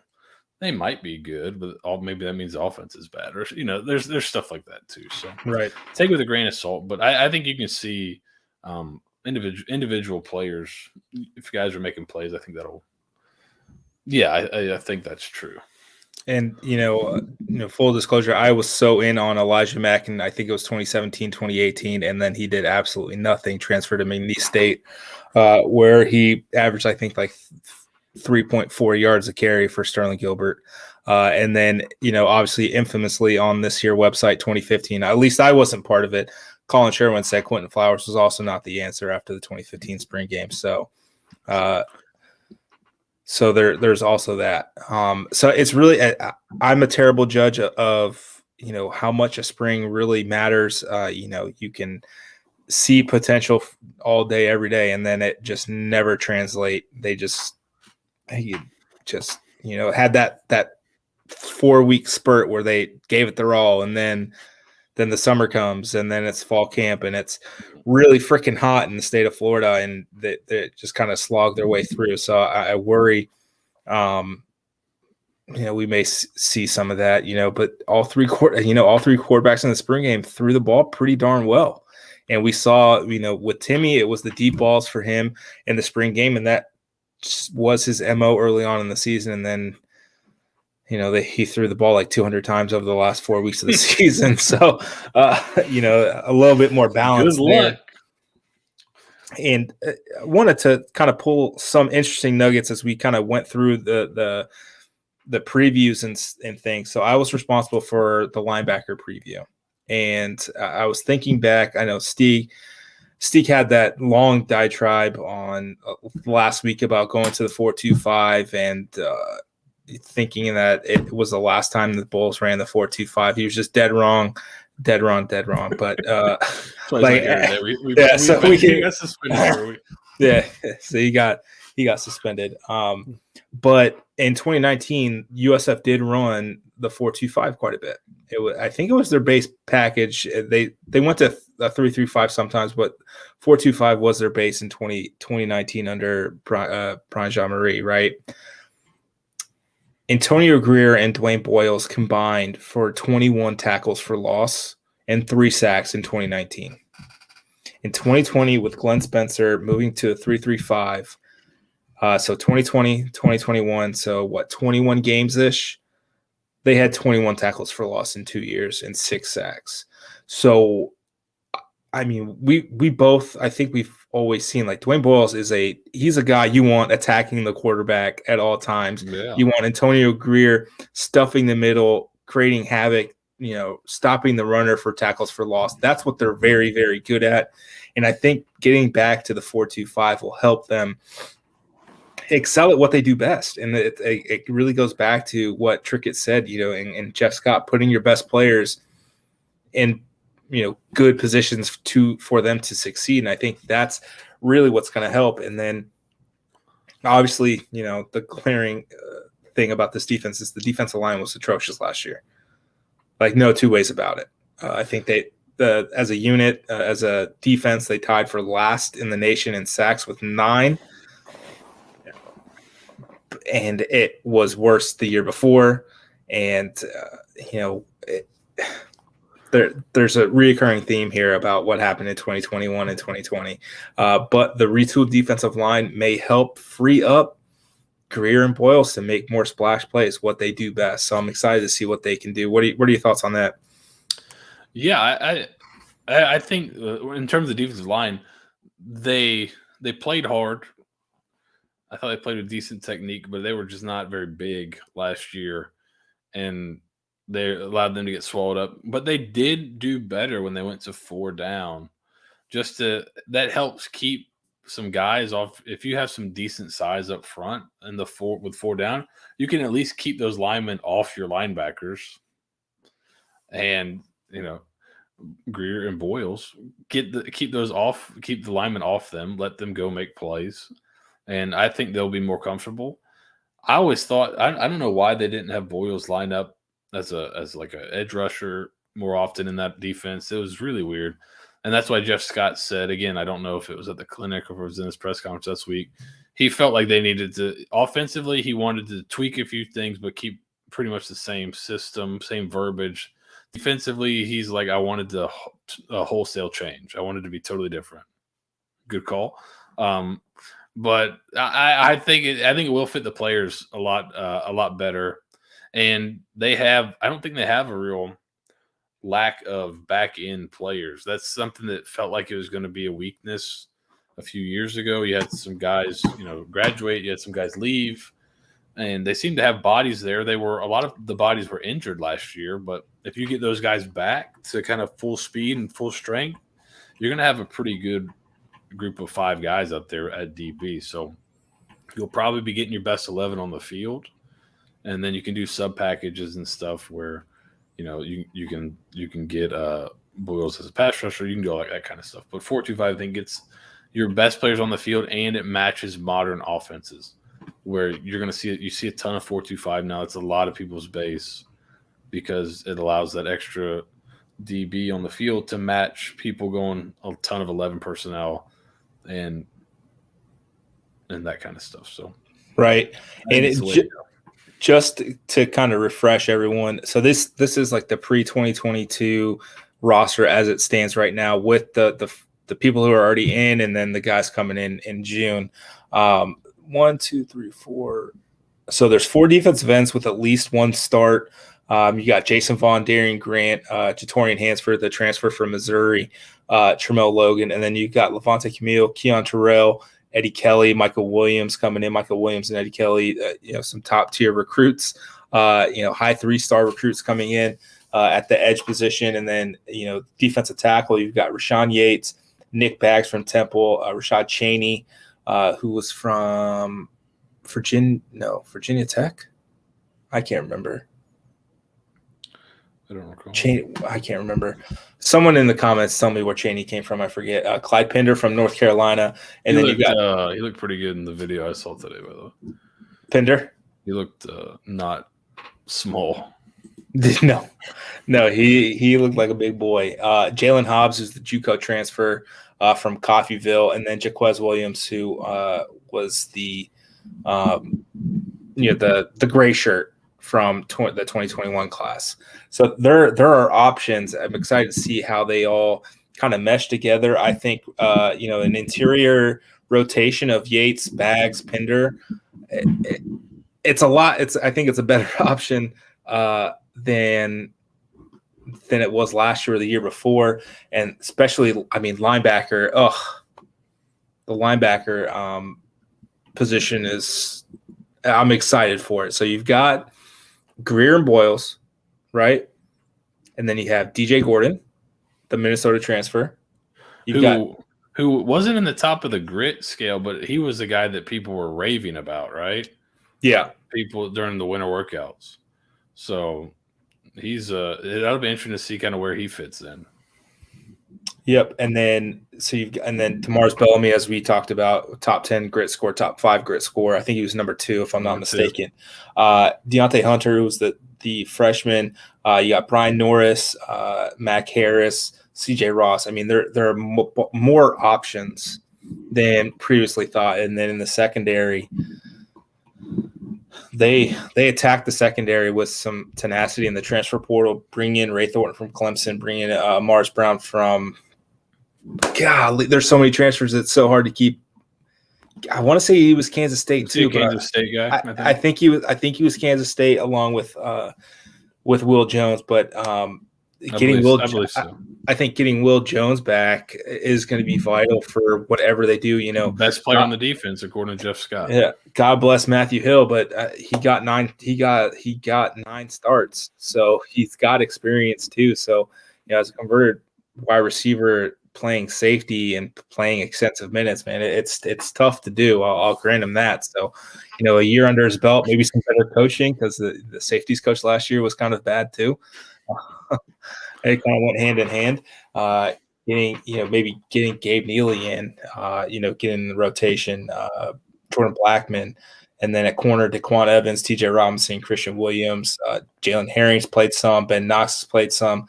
they might be good, but maybe that means the offense is bad, or there's stuff like that too. So right, take it with a grain of salt. But I think you can see individual players. If guys are making plays, I think Yeah, I think that's true. And, full disclosure, I was so in on Elijah Mack, and I think it was 2017, 2018, and then he did absolutely nothing, transferred to McNeese State, where he averaged, I think, like 3.4 yards a carry for Sterling Gilbert. And then, obviously, infamously on this here website, 2015, at least I wasn't part of it, Colin Sherwin said Quentin Flowers was also not the answer after the 2015 spring game. So, there's also that. So it's really, I'm a terrible judge of, how much a spring really matters. You can see potential all day, every day, and then it just never translate. They just had that 4-week spurt where they gave it their all, and then the summer comes, and then it's fall camp, and it's really freaking hot in the state of Florida, and they just kind of slog their way through. So I worry, we may see some of that, but all three quarterbacks in the spring game threw the ball pretty darn well. And we saw, with Timmy, it was the deep balls for him in the spring game, and that was his MO early on in the season. And then, he threw the ball like 200 times over the last 4 weeks of the season. So, a little bit more balance there. And I wanted to kind of pull some interesting nuggets as we kind of went through the previews and things. So I was responsible for the linebacker preview. And I was thinking back, I know Steak had that long diatribe on last week about going to the 4.25 and thinking that it was the last time the Bulls ran the 4.25. He was just dead wrong. But so he got suspended. But in 2019, USF did run the 4.25 quite a bit. I think it was their base package. They went to a 3.35 sometimes, but 4.25 was their base in 2019 under Brian Jean-Marie, right? Antonio Greer and Dwayne Boyles combined for 21 tackles for loss and 3 sacks in 2019. In 2020, with Glenn Spencer moving to a 3.35, so 2020, 2021, so 21 games-ish, they had 21 tackles for loss in 2 years and 6 sacks. So, I mean, we both, I think we've always seen, like, Dwayne Boyles he's a guy you want attacking the quarterback at all times. Yeah. You want Antonio Greer stuffing the middle, creating havoc, stopping the runner for tackles for loss. That's what they're very, very good at. And I think getting back to the 4.25 will help them excel at what they do best. And it really goes back to what Trickett said, and Jeff Scott, putting your best players in, good positions for them to succeed. And I think that's really what's going to help. And then obviously, the glaring thing about this defense is the defensive line was atrocious last year. Like, no two ways about it. I think as a unit, as a defense, they tied for last in the nation in sacks with 9. And it was worse the year before. And, there's a reoccurring theme here about what happened in 2021 and 2020. But the retooled defensive line may help free up Greer and Boyles to make more splash plays, what they do best. So I'm excited to see what they can do. What are your thoughts on that? Yeah, I think in terms of the defensive line, they played hard. I thought they played with decent technique, but they were just not very big last year, and they allowed them to get swallowed up. But they did do better when they went to 4 down. That helps keep some guys off. If you have some decent size up front and with 4 down, you can at least keep those linemen off your linebackers. And Greer and Boyles keep those off, keep the linemen off them, let them go make plays. And I think they'll be more comfortable. I always thought I don't know why they didn't have Boyles line up as like an edge rusher more often in that defense. It was really weird. And that's why Jeff Scott said, again, I don't know if it was at the clinic or if it was in his press conference this week, he felt like they needed to – offensively, he wanted to tweak a few things but keep pretty much the same system, same verbiage. Defensively, he's like, I wanted a wholesale change. I wanted to be totally different. Good call. But I think it will fit the players a lot better. And I don't think they have a real lack of back end players. That's something that felt like it was going to be a weakness a few years ago. You had some guys, graduate, you had some guys leave, and they seem to have bodies there. A lot of the bodies were injured last year, but if you get those guys back to kind of full speed and full strength, you're going to have a pretty good group of 5 guys up there at DB. So you'll probably be getting your best 11 on the field, and then you can do sub packages and stuff where you can get Boyles as a pass rusher. You can do all that kind of stuff. But 4-2-5, I think, gets your best players on the field, and it matches modern offenses where you're going to see it. You see a ton of 4-2-5 now. It's a lot of people's base because it allows that extra DB on the field to match people going a ton of 11 personnel and that kind of stuff. So right, and just to kind of refresh everyone, so this is like the pre-2022 roster as it stands right now, with the people who are already in, and then the guys coming in June. 1, 2, 3, 4. So there's 4 defensive ends with at least 1 start. You got Jason Vaughn, Darian Grant, Jatorian Hansford, the transfer from Missouri, Tramel Logan, and then you got Levante Camille, Keon Terrell, Eddie Kelly, Michael Williams coming in. Michael Williams and Eddie Kelly, some top tier recruits, high 3-star recruits coming in at the edge position, and then defensive tackle. You've got Rashawn Yates, Nick Baggs from Temple, Rashad Cheney, who was from Virginia Tech. I can't remember. I don't recall. I can't remember. Someone in the comments tell me where Cheney came from. I forget. Clyde Pender from North Carolina, and then you got. He looked pretty good in the video I saw today, by the way. Pender. He looked not small. No, he looked like a big boy. Jalen Hobbs is the JUCO transfer from Coffeyville, and then Jaquez Williams, who was the gray shirt from the 2021 class. So there are options. I'm excited to see how they all kind of mesh together. I think an interior rotation of Yates, Baggs, Pender. It's a lot. I think it's a better option than it was last year or the year before, and especially, linebacker. The linebacker position is. I'm excited for it. So you've got Greer and Boyles, right? And then you have DJ Gordon, the Minnesota transfer. Who wasn't in the top of the grit scale, but he was the guy that people were raving about, right? Yeah. People during the winter workouts. So that'll be interesting to see kind of where he fits in. Yep. And then Demars Bellamy, as we talked about, top 10 grit score, top 5 grit score. I think he was number 2, if I'm not mistaken. Deontay Hunter, who's the freshman. You got Brian Norris, Mac Harris, CJ Ross. There are more options than previously thought. And then in the secondary, they attacked the secondary with some tenacity in the transfer portal. Bring in Ray Thornton from Clemson. Bring in Mars Brown from. Golly, there's so many transfers. It's so hard to keep. I want to say he was Kansas State too. Kansas State guy. I think he was Kansas State along with Will Jones. But I think getting Will Jones back is going to be vital for whatever they do. Best player on the defense, according to Jeff Scott. Yeah, God bless Matthew Hill, but he got 9 starts, so he's got experience too. So as a converted wide receiver, playing safety and playing extensive minutes, man, it's tough to do. I'll grant him that. So, a year under his belt, maybe some better coaching, because the safeties coach last year was kind of bad too. It kind of went hand in hand. Getting Gabe Neely in, getting the rotation, Jordan Blackman, and then at corner, Daquan Evans, TJ Robinson, Christian Williams, Jalen Herring's played some, Ben Knox has played some.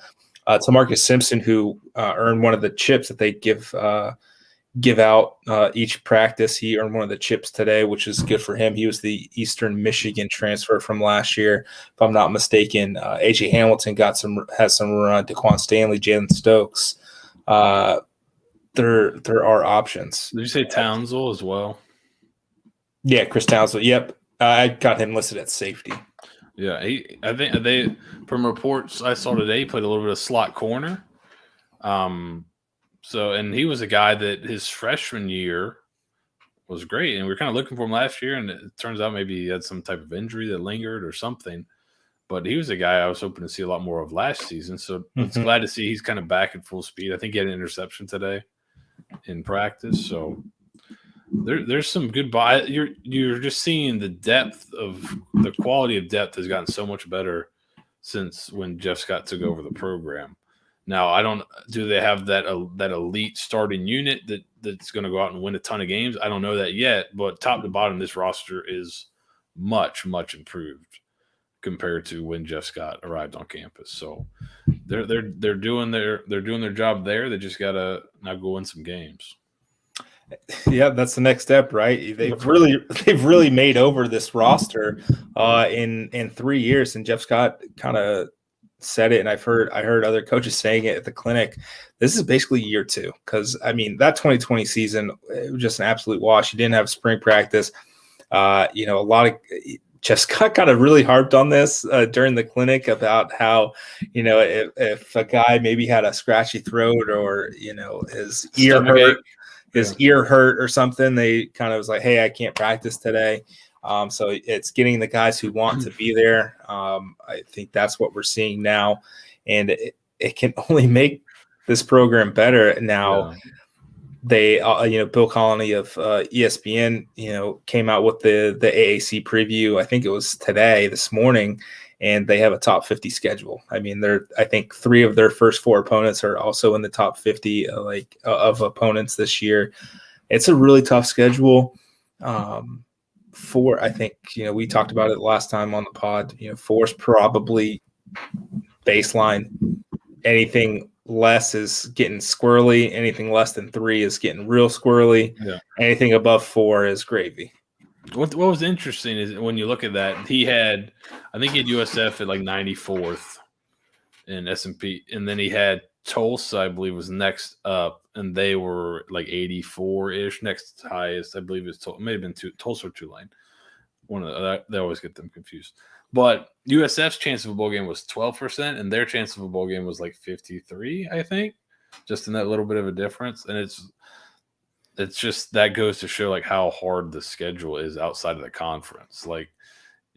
Tamarcus Simpson, who earned one of the chips that they give out each practice. He earned one of the chips today, which is good for him. He was the Eastern Michigan transfer from last year, if I'm not mistaken. AJ Hamilton has some run. Daquan Stanley, Jalen Stokes. There are options. Did you say Townsville as well? Yeah, Chris Townsend. Yep. I got him listed at safety. Yeah, I think they, from reports I saw today, he played a little bit of slot corner. So, and he was a guy that his freshman year was great, and we were kind of looking for him last year, and it turns out maybe he had some type of injury that lingered or something. But he was a guy I was hoping to see a lot more of last season. So it's glad to see he's kind of back at full speed. I think he had an interception today in practice. So there's some good buy. You're just seeing the depth of the quality of depth has gotten so much better since when Jeff Scott took over the program. Now, do they have that elite starting unit that's going to go out and win a ton of games? I don't know that yet, but top to bottom, this roster is much, much improved compared to when Jeff Scott arrived on campus. So they're doing their job there. They just got to now go win some games. Yeah, that's the next step, right? They've really made over this roster in 3 years, and Jeff Scott kind of said it, and I heard other coaches saying it at the clinic. This is basically year 2, because I mean that 2020 season, it was just an absolute wash. You didn't have spring practice. A lot of Jeff Scott kind of really harped on this during the clinic about how, if a guy maybe had a scratchy throat or his ear hurt or something, they kind of was like, hey, I can't practice today. So it's getting the guys who want to be there. I think that's what we're seeing now, and it can only make this program better. Now, they, Bill Colony of ESPN, came out with the AAC preview. I think it was this morning, and they have a top 50 schedule. I mean, I think 3 of their first 4 opponents are also in the top 50 of opponents this year. It's a really tough schedule. 4, I think, we talked about it last time on the pod. 4 is probably baseline. Anything less is getting squirrely. Anything less than 3 is getting real squirrely. Yeah. Anything above 4 is gravy. What was interesting is when you look at that, I think he had USF at like 94th in S&P, and then he had Tulsa, I believe, was next up, and they were like 84-ish. Next highest, I believe, is Tulsa. It may have been Tulsa or Tulane. One of that, they always get them confused. But USF's chance of a bowl game was 12%, and their chance of a bowl game was like 53, I think, just in that little bit of a difference. And it's just that goes to show like how hard the schedule is outside of the conference. Like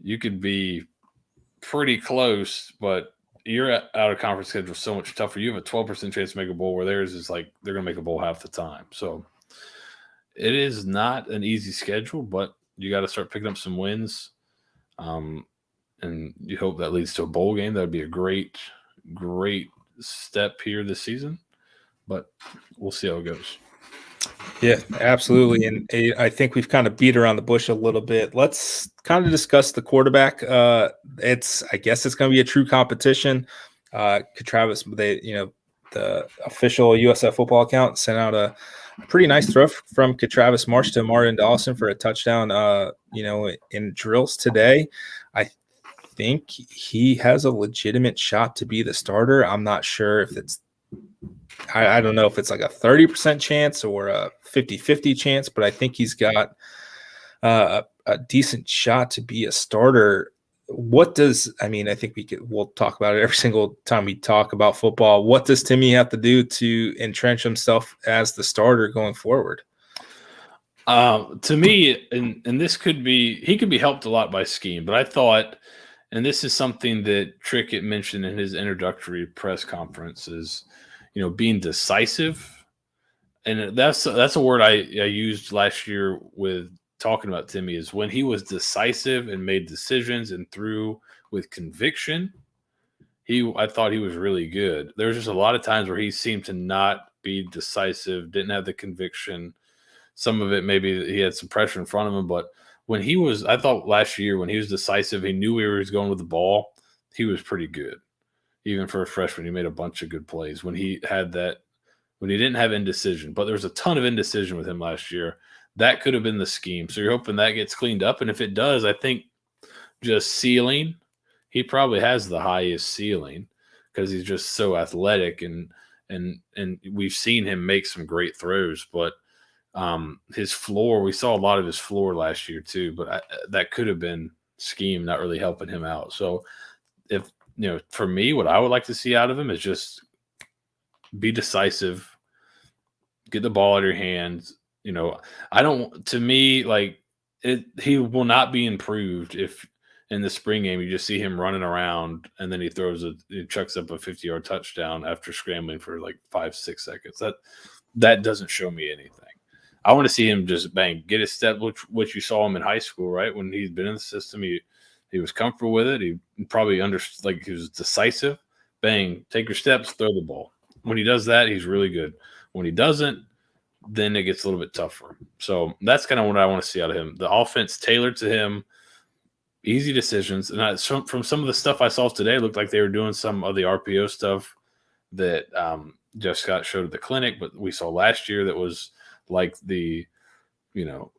you could be pretty close, but your out of conference schedule is so much tougher. You have a 12% chance to make a bowl, where theirs is like they're going to make a bowl half the time. So it is not an easy schedule, but you got to start picking up some wins. And you hope that leads to a bowl game. That would be a great, great step here this season. But we'll see how it goes. Yeah, absolutely. And I think we've kind of beat around the bush a little bit. Let's kind of discuss the quarterback. I guess it's going to be a true competition. Travis, the official USF football account sent out a pretty nice throw from Travis Marsh to Martin Dawson for a touchdown, in drills today. I think he has a legitimate shot to be the starter. I'm not sure if I don't know if it's like a 30% chance or a 50-50 chance, but I think he's got a decent shot to be a starter. I think we'll talk about it every single time we talk about football. What does Timmy have to do to entrench himself as the starter going forward? To me, and this he could be helped a lot by scheme, but I thought, and this is something that Trickett mentioned in his introductory press conference, is, being decisive. And that's a word I used last year with talking about Timmy, is when he was decisive and made decisions and threw with conviction, I thought he was really good. There was just a lot of times where he seemed to not be decisive, didn't have the conviction. Some of it, maybe he had some pressure in front of him, but I thought last year when he was decisive, he knew where he was going with the ball, he was pretty good. Even for a freshman, he made a bunch of good plays when he didn't have indecision. But there was a ton of indecision with him last year. That could have been the scheme. So you're hoping that gets cleaned up. And if it does, I think just ceiling, he probably has the highest ceiling because he's just so athletic and we've seen him make some great throws. But His floor, we saw a lot of his floor last year too, but that could have been scheme not really helping him out. So if, for me, what I would like to see out of him is just be decisive, get the ball out of your hands. To me, like he will not be improved if in the spring game you just see him running around and then he chucks up a 50-yard touchdown after scrambling for like 5-6 seconds. That doesn't show me anything. I want to see him just get his step, which you saw him in high school, right? When he's been in the system, he was comfortable with it. He probably understood, like he was decisive. Bang, take your steps, throw the ball. When he does that, he's really good. When he doesn't, then it gets a little bit tougher. So that's kind of what I want to see out of him. The offense tailored to him, easy decisions. And from some of the stuff I saw today, it looked like they were doing some of the RPO stuff that Jeff Scott showed at the clinic, but we saw last year that was like the,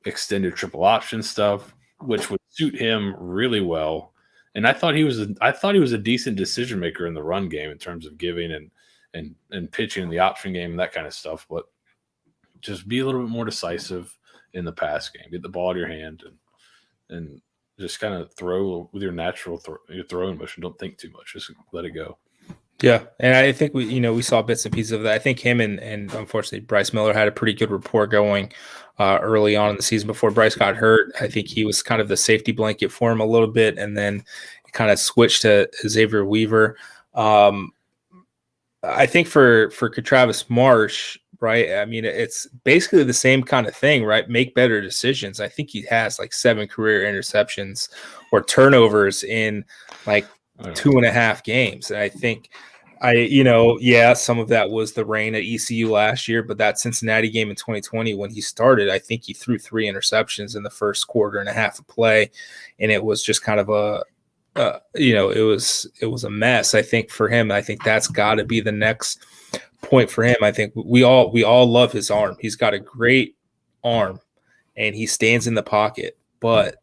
extended triple option stuff, which would suit him really well. And I thought he was a decent decision maker in the run game in terms of giving and pitching in the option game and that kind of stuff. But just be a little bit more decisive in the pass game. Get the ball out of your hand and just kind of throw with your natural your throwing motion. Don't think too much. Just let it go. Yeah, and I think we saw bits and pieces of that. I think him and unfortunately Bryce Miller had a pretty good rapport going early on in the season before Bryce got hurt. I think he was kind of the safety blanket for him a little bit, and then it kind of switched to Xavier Weaver. I think for Travis Marsh, right? I mean, it's basically the same kind of thing, right? Make better decisions. I think he has like 7 career interceptions or turnovers in like 2.5 games. And I think some of that was the rain at ECU last year, but that Cincinnati game in 2020, when he started, I think he threw 3 interceptions in the first quarter and a half of play. And it was just kind of it was a mess. I think for him, I think that's got to be the next point for him. I think we all love his arm. He's got a great arm and he stands in the pocket, but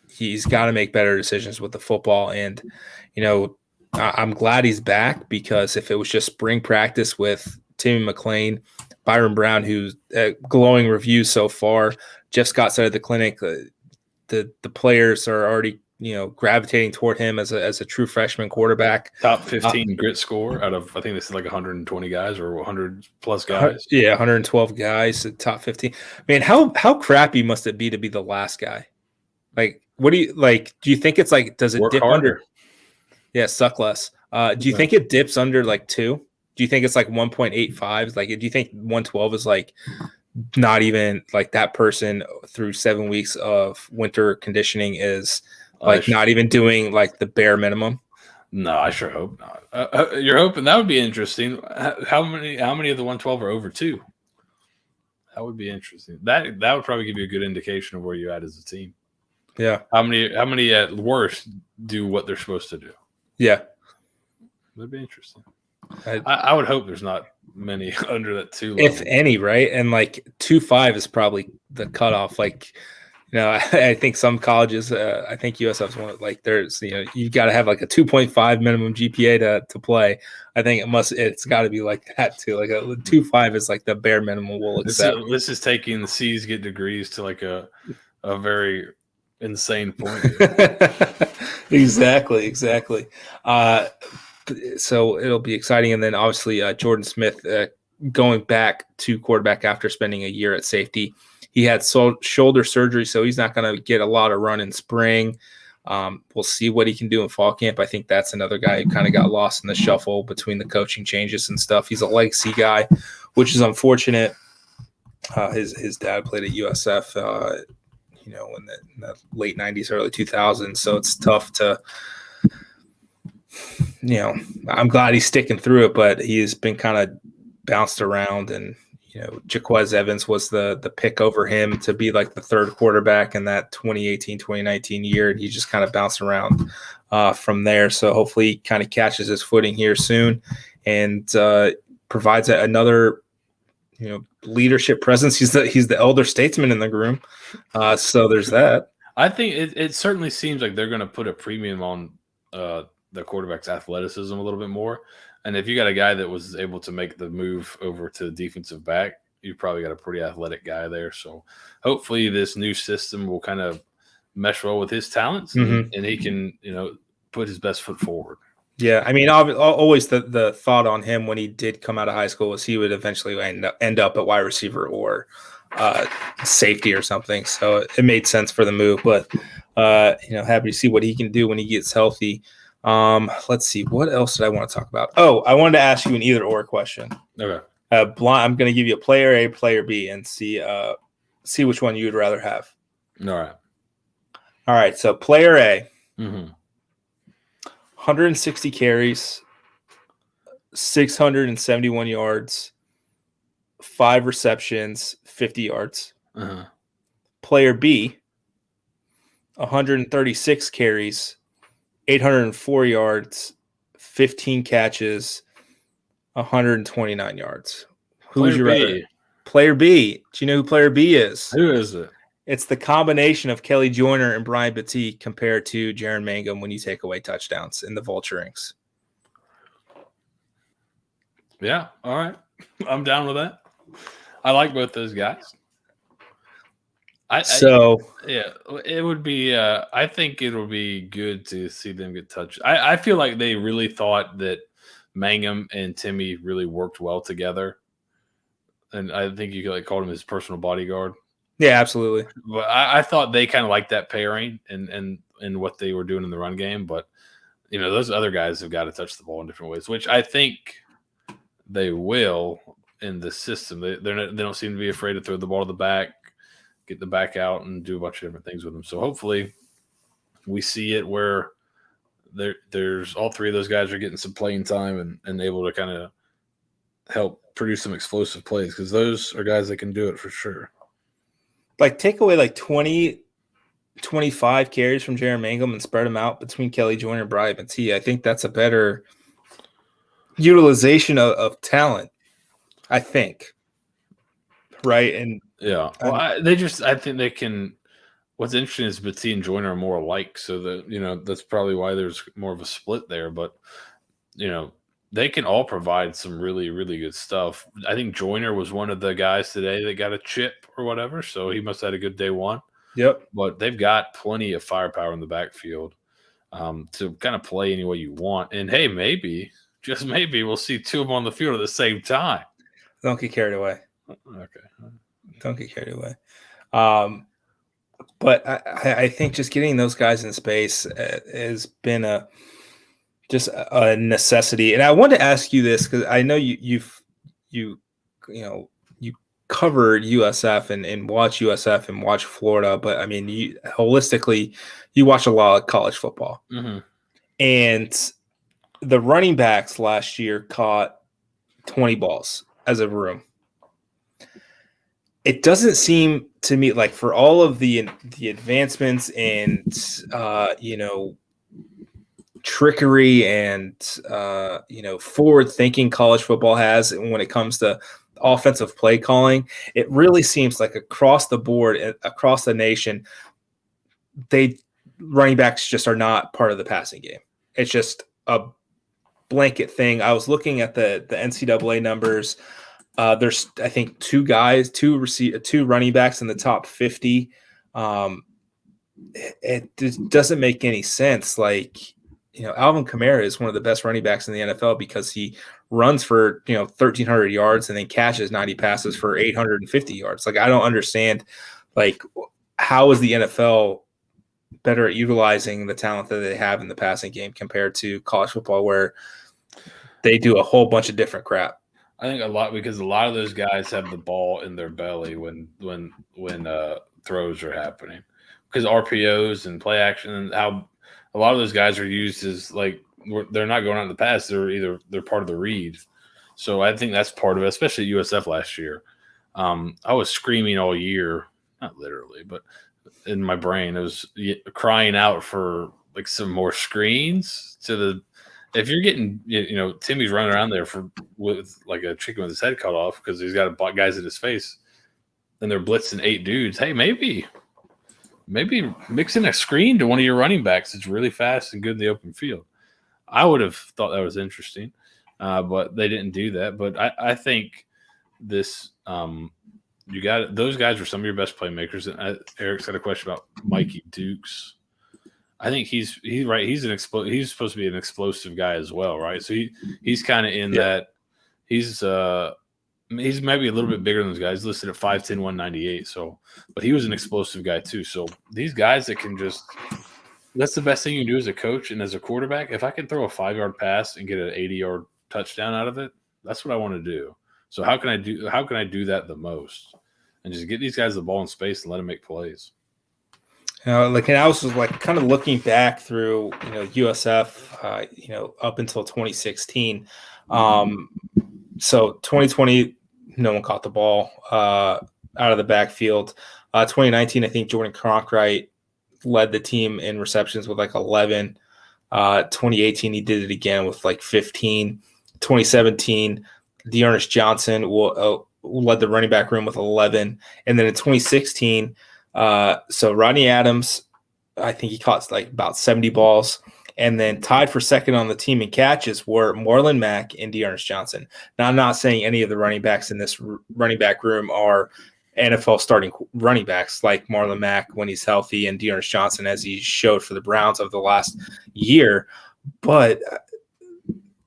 he's got to make better decisions with the football. And, I'm glad he's back, because if it was just spring practice with Timmy McClain, Byron Brown, who's glowing reviews so far, Jeff Scott said at the clinic, the players are already, gravitating toward him as a true freshman quarterback. Top 15 grit score out of, I think this is like 120 guys or 100 plus guys. Yeah, 112 guys, top 15. Man, how crappy must it be to be the last guy? Like, what do you like? Do you think it's like, does it Work dip harder. under? Yeah, suck less. Do you think it dips under like 2? Do you think it's like 1.85? Like, do you think 112 is like not even like that person through 7 weeks of winter conditioning is like not even doing like the bare minimum? No, I sure hope not. You're hoping that would be interesting. How many of the 112 are over 2? That would be interesting. That would probably give you a good indication of where you're at as a team. Yeah. How many at worst do what they're supposed to do? Yeah. That'd be interesting. I would hope there's not many under that 2 level. If any, right? And like 2.5 is probably the cutoff. Like, I think some colleges, I think USF's one, like there's, you've got to have like a 2.5 minimum GPA to play. I think it's got to be like that too. Like a 2.5 is like the bare minimum we'll accept. This is taking the C's get degrees to like a very insane point. Exactly. So it'll be exciting. And then obviously Jordan Smith going back to quarterback after spending a year at safety. He had shoulder surgery, so he's not going to get a lot of run in spring. We'll see what he can do in fall camp. I think that's another guy who kind of got lost in the shuffle between the coaching changes and stuff. He's a legacy guy, which is unfortunate. His dad played at USF, in the late 90s, early 2000s. So it's tough to, I'm glad he's sticking through it, but he's been kind of bounced around. And, Jaquez Evans was the pick over him to be like the third quarterback in that 2018, 2019 year. And he just kind of bounced around from there. So hopefully he kind of catches his footing here soon and provides another, leadership presence. He's the elder statesman in the room. So there's that. I think it certainly seems like they're going to put a premium on the quarterback's athleticism a little bit more. And if you got a guy that was able to make the move over to defensive back, you probably got a pretty athletic guy there. So hopefully this new system will kind of mesh well with his talents, and he can, put his best foot forward. Yeah, I mean, always the thought on him when he did come out of high school was he would eventually end up at wide receiver or safety or something. So it made sense for the move, but happy to see what he can do when he gets healthy. Let's see, what else did I want to talk about? Oh, I wanted to ask you an either or question. Okay. I'm going to give you a player A, player B, and see which one you'd rather have. All right. So player A, 160 carries, 671 yards, 5 receptions, 50 yards. Player B, 136 carries, 804 yards, 15 catches, 129 yards. Who's your other? Player B. Do you know who player B is? Who is it? It's the combination of Kelly Joyner and Brian Battie compared to Jaron Mangum when you take away touchdowns in the vulturings. Yeah, all right. I'm down with that. I like both those guys. It would be I think it'll be good to see them get touched. I feel like they really thought that Mangum and Timmy really worked well together. And I think you called him his personal bodyguard. Yeah, absolutely. But I thought they kind of liked that pairing and what they were doing in the run game. But, those other guys have got to touch the ball in different ways, which I think they will in the system. They don't seem to be afraid to throw the ball to the back, get the back out, and do a bunch of different things with them. So hopefully we see it where there's all three of those guys are getting some playing time and able to kind of help produce some explosive plays, because those are guys that can do it for sure. Like, take away 20, 25 carries from Jaron Mangum and spread them out between Kelly Joyner and Brian Battie. I think that's a better utilization of talent, I think. Right? And yeah. Well, I think they can. What's interesting is Battie and Joyner are more alike, so that that's probably why there's more of a split there. But they can all provide some really, really good stuff. I think Joyner was one of the guys today that got a chip or whatever, so he must have had a good day one. Yep. But they've got plenty of firepower in the backfield to kind of play any way you want. And hey, maybe, just maybe, we'll see two of them on the field at the same time. Don't get carried away. Okay. Don't get carried away. But I think just getting those guys in space has been a necessity. And I wanted to ask you this because I know you covered USF and watch USF and watch Florida, but I mean, holistically, you watch a lot of college football. And the running backs last year caught 20 balls as a room. It doesn't seem to me like, for all of the advancements and trickery and forward thinking college football has when it comes to offensive play calling, it really seems like across the board, across the nation, running backs just are not part of the passing game. It's just a blanket thing. I was looking at the NCAA numbers. There's, I think, two running backs in the top 50. It just doesn't make any sense. Like, Alvin Kamara is one of the best running backs in the NFL because he runs for 1,300 yards and then catches 90 passes for 850 yards. Like, I don't understand, like, how is the NFL better at utilizing the talent that they have in the passing game compared to college football, where they do a whole bunch of different crap. I think a lot, because a lot of those guys have the ball in their belly when throws are happening, because RPOs and play action, and how a lot of those guys are used as, like, they're not going out in the pass. They're part of the read. So I think that's part of it, especially USF last year. I was screaming all year, not literally, but in my brain, I was crying out for like some more screens if you're getting, Timmy's running around there with like a chicken with his head cut off because he's got guys in his face, and they're blitzing 8 dudes. Hey, maybe mix in a screen to one of your running backs. It's really fast and good in the open field. I would have thought that was interesting, but they didn't do that. But I think this you got those guys are some of your best playmakers. And Eric's got a question about Mikey Dukes. I think he's right. He's he's supposed to be an explosive guy as well, right? So he's kind of in that. He's maybe a little bit bigger than those guys. Listed at 5'10", 198. So, but he was an explosive guy too. So these guys that can just. That's the best thing you can do as a coach and as a quarterback. If I can throw a 5-yard pass and get an 80-yard touchdown out of it, that's what I want to do. So how can I do that the most? And just get these guys the ball in space and let them make plays. And I was kind of looking back through, USF, up until 2016. So 2020, no one caught the ball out of the backfield. 2019, I think Jordan Cronkright led the team in receptions with 11. 2018, he did it again with 15. 2017, Dearness Johnson led the running back room with 11. And then in 2016, so Rodney Adams, I think he caught about 70 balls. And then tied for second on the team in catches were Marlon Mack and Dearness Johnson. Now, I'm not saying any of the running backs in this running back room are NFL starting running backs like Marlon Mack when he's healthy and Dearness Johnson as he showed for the Browns of the last year. But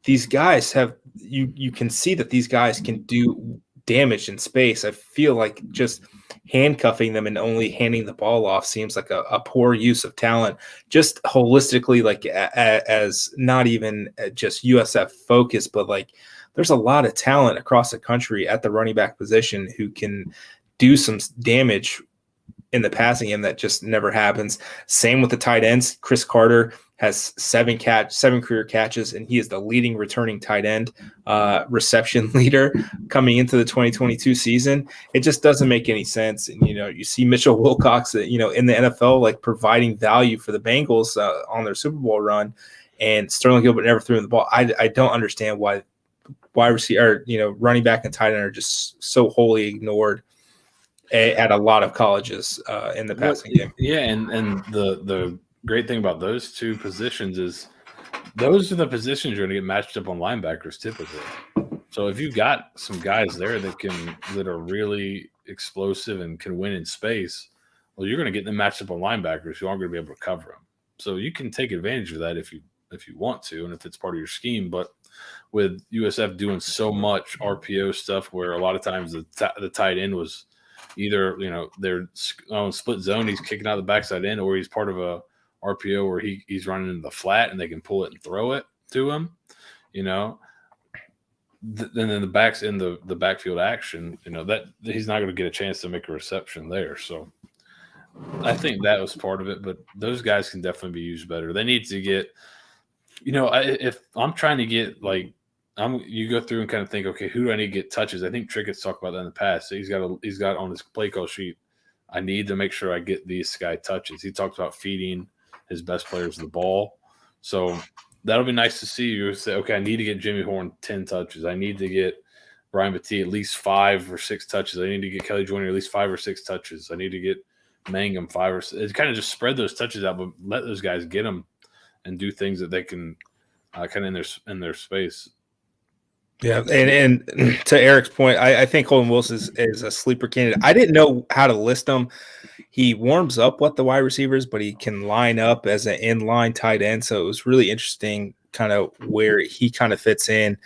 these guys have you can see that these guys can do damage in space. I feel like just handcuffing them and only handing the ball off seems like a poor use of talent, just holistically, as not even just USF focus, but there's a lot of talent across the country at the running back position who can do some damage in the passing game that just never happens. Same with the tight ends. Chris Carter has 7 career catches, and he is the leading returning tight end reception leader coming into the 2022 season. It just doesn't make any sense. And, you see Mitchell Wilcox, in the NFL, providing value for the Bengals on their Super Bowl run, and Sterling Gilbert never threw him the ball. I don't understand why receiver, running back and tight end are just so wholly ignored at a lot of colleges in the passing game. Yeah, and the great thing about those two positions is those are the positions you're going to get matched up on linebackers typically. So if you've got some guys there that are really explosive and can win in space, well, you're going to get them matched up on linebackers who aren't going to be able to cover them. So you can take advantage of that if you want to, and if it's part of your scheme. But with USF doing so much RPO stuff, where a lot of times the tight end was either they're on split zone, he's kicking out the backside end, or he's part of a RPO where he's running in the flat and they can pull it and throw it to him. And then the backs in the backfield action, that he's not going to get a chance to make a reception there. So I think that was part of it, but those guys can definitely be used better. They need to get, if I'm trying to get you go through and kind of think, okay, who do I need to get touches? I think Trickett's talked about that in the past. So he's got on his play call sheet, I need to make sure I get these guy touches. He talked about feeding his best players the ball. So that'll be nice to see. You say, okay, I need to get Jimmy Horn 10 touches. I need to get Brian Battie at least 5 or 6 touches. I need to get Kelly Joyner at least 5 or 6 touches. I need to get Mangum 5 or 6. It kind of just spread those touches out, but let those guys get them and do things that they can kind of in their space. Yeah, and to Eric's point, I think Holden Wilson is a sleeper candidate. I didn't know how to list him. He warms up with the wide receivers, but he can line up as an inline tight end. So it was really interesting kind of where he kind of fits in.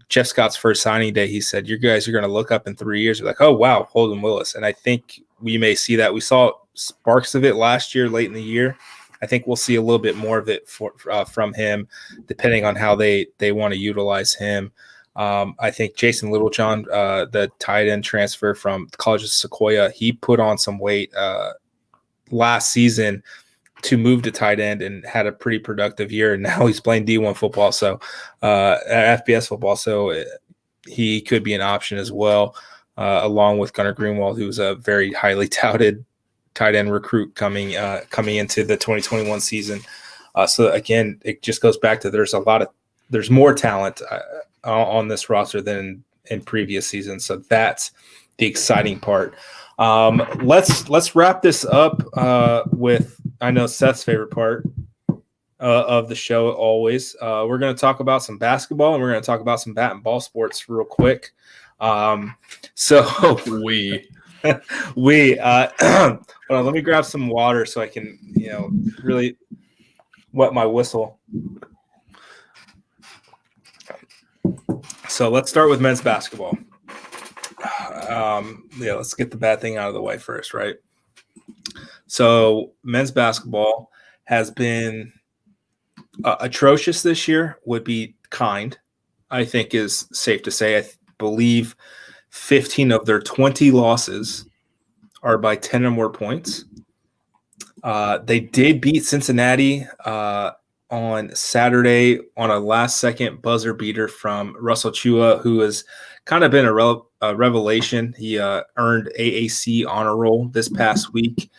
Jeff Scott's first signing day, he said, you guys are going to look up in 3 years. We're like, oh, wow, Holden Willis. And I think we may see that. We saw sparks of it last year, late in the year. I think we'll see a little bit more of it from him, depending on how they want to utilize him. I think Jason Littlejohn, the tight end transfer from the College of Sequoia, he put on some weight last season to move to tight end and had a pretty productive year. And now he's playing D1 football, so FBS football. So he could be an option as well, along with Gunnar Greenwald, who's a very highly touted tight end recruit coming into the 2021 season. So again, it just goes back to there's more talent on this roster than in previous seasons. So that's the exciting part. Let's wrap this up with, I know, Seth's favorite part of the show always. We're going to talk about some basketball, and we're going to talk about some bat and ball sports real quick. So We hold on, let me grab some water so I can, really wet my whistle. So let's start with men's basketball. Let's get the bad thing out of the way first, right? So men's basketball has been atrocious this year, would be kind, I think is safe to say. I believe 15 of their 20 losses are by 10 or more points. They did beat Cincinnati on Saturday on a last-second buzzer beater from Russell Chua, who has kind of been a revelation. He earned AAC honor roll this past week.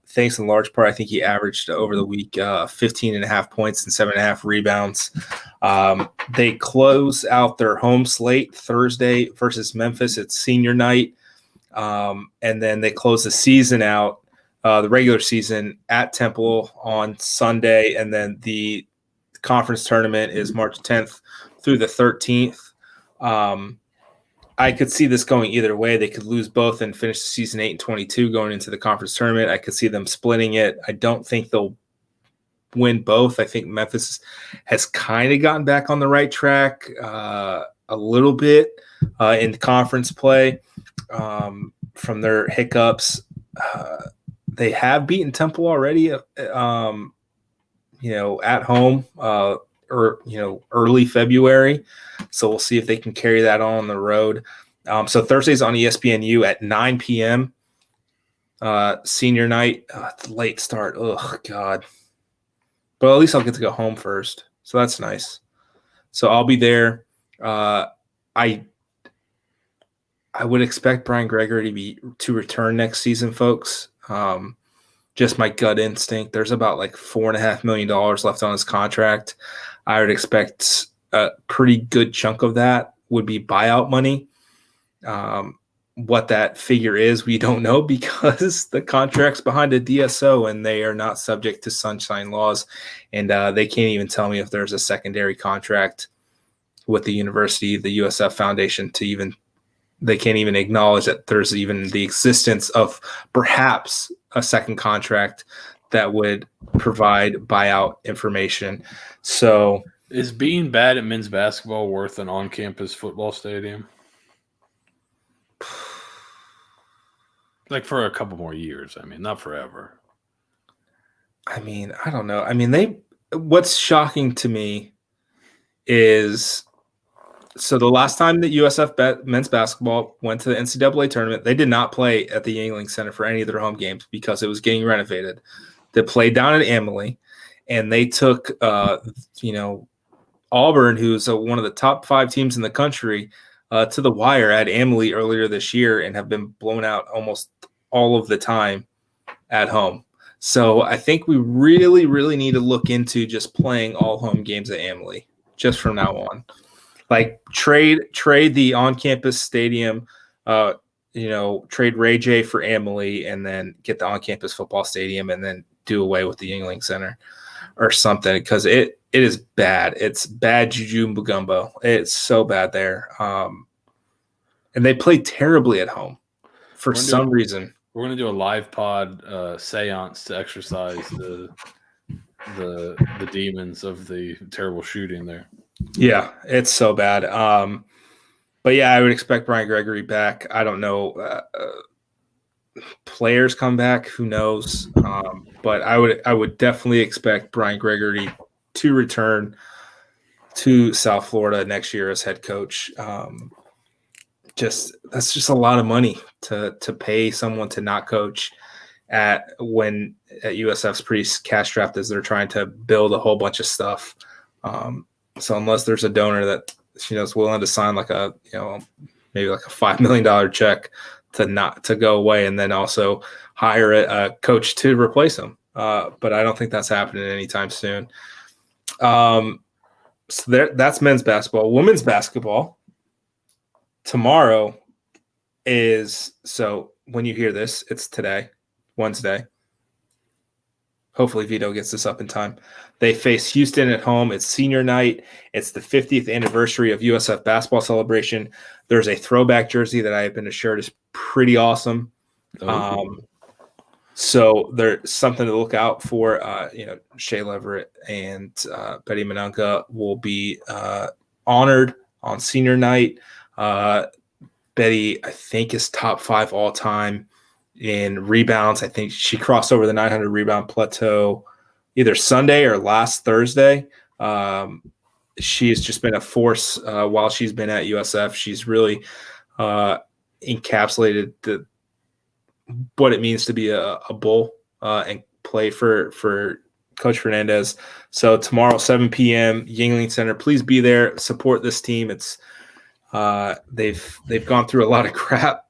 Thanks in large part, I think he averaged over the week 15.5 points and 7.5 rebounds. They close out their home slate Thursday versus Memphis. It's senior night. And then they close the season out, the regular season at Temple on Sunday. And then the conference tournament is March 10th through the 13th. I could see this going either way. They could lose both and finish the season 8-22 going into the conference tournament. I could see them splitting it. I don't think they'll win both. I think Memphis has kind of gotten back on the right track a little bit in conference play from their hiccups. They have beaten Temple already, at home early February. So we'll see if they can carry that on the road. So Thursday's on ESPNU at 9 p.m. Senior night. It's a late start. Oh, God. But at least I'll get to go home first. So that's nice. So I'll be there. I would expect Brian Gregory to return next season, folks. Just my gut instinct. There's about like $4.5 million left on his contract. I would expect a pretty good chunk of that would be buyout money. What that figure is, we don't know because the contract's behind a DSO and they are not subject to sunshine laws. And they can't even tell me if there's a secondary contract with the university, the USF Foundation, they can't even acknowledge that there's even the existence of perhaps a second contract that would provide buyout information. So is being bad at men's basketball worth an on-campus football stadium? Like for a couple more years. I mean, not forever. I mean, I don't know. I mean, what's shocking to me is, so the last time that USF men's basketball went to the NCAA tournament, they did not play at the Yangling Center for any of their home games because it was getting renovated. They played down at Amalie, and they took, Auburn, who's one of the top 5 teams in the country, to the wire at Amalie earlier this year and have been blown out almost all of the time at home. So I think we really, really need to look into just playing all home games at Amalie just from now on. Like trade the on-campus stadium, trade Ray J for Amalie, and then get the on-campus football stadium, and then do away with the Yingling Center or something, because it is bad. It's bad juju Mbugumbo. It's so bad there, and they play terribly at home for some reason. We're going to do a live pod seance to exercise the demons of the terrible shooting there. Yeah, it's so bad. But yeah, I would expect Brian Gregory back. I don't know. Players come back, who knows? But I would definitely expect Brian Gregory to return to South Florida next year as head coach. That's just a lot of money to pay someone to not coach at USF's pretty cash strapped as they're trying to build a whole bunch of stuff. So unless there's a donor that is willing to sign maybe like a $5 million check to go away, and then also hire a coach to replace him. But I don't think that's happening anytime soon. So that's men's basketball. Women's basketball tomorrow is, so when you hear this, it's today, Wednesday. Hopefully Vito gets this up in time. They face Houston at home. It's senior night. It's the 50th anniversary of USF basketball celebration. There's a throwback jersey that I have been assured is pretty awesome. So there's something to look out for. Shea Leverett and Betty Manunka will be honored on senior night. Betty, I think, is top 5 all time in rebounds. I think she crossed over the 900 rebound plateau either Sunday or last Thursday. She has just been a force while she's been at USF. She's really encapsulated what it means to be a Bull and play for Coach Fernandez. So tomorrow, 7 p.m., Yingling Center. Please be there. Support this team. It's they've gone through a lot of crap.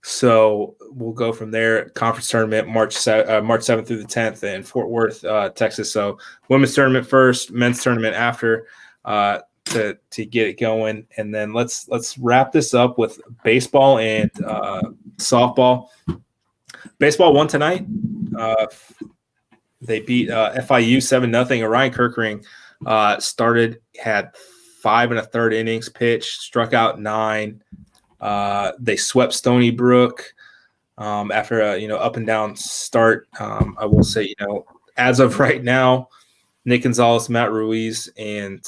So we'll go from there. Conference tournament March 7th through the 10th in Fort Worth, Texas. So women's tournament first, men's tournament after to get it going. And then let's wrap this up with baseball and softball. Baseball won tonight. They beat FIU 7-0. Orion Kirkering had 5 1/3 innings pitched, struck out 9. They swept Stony Brook after a up and down start. I will say, as of right now, Nick Gonzalez, Matt Ruiz, and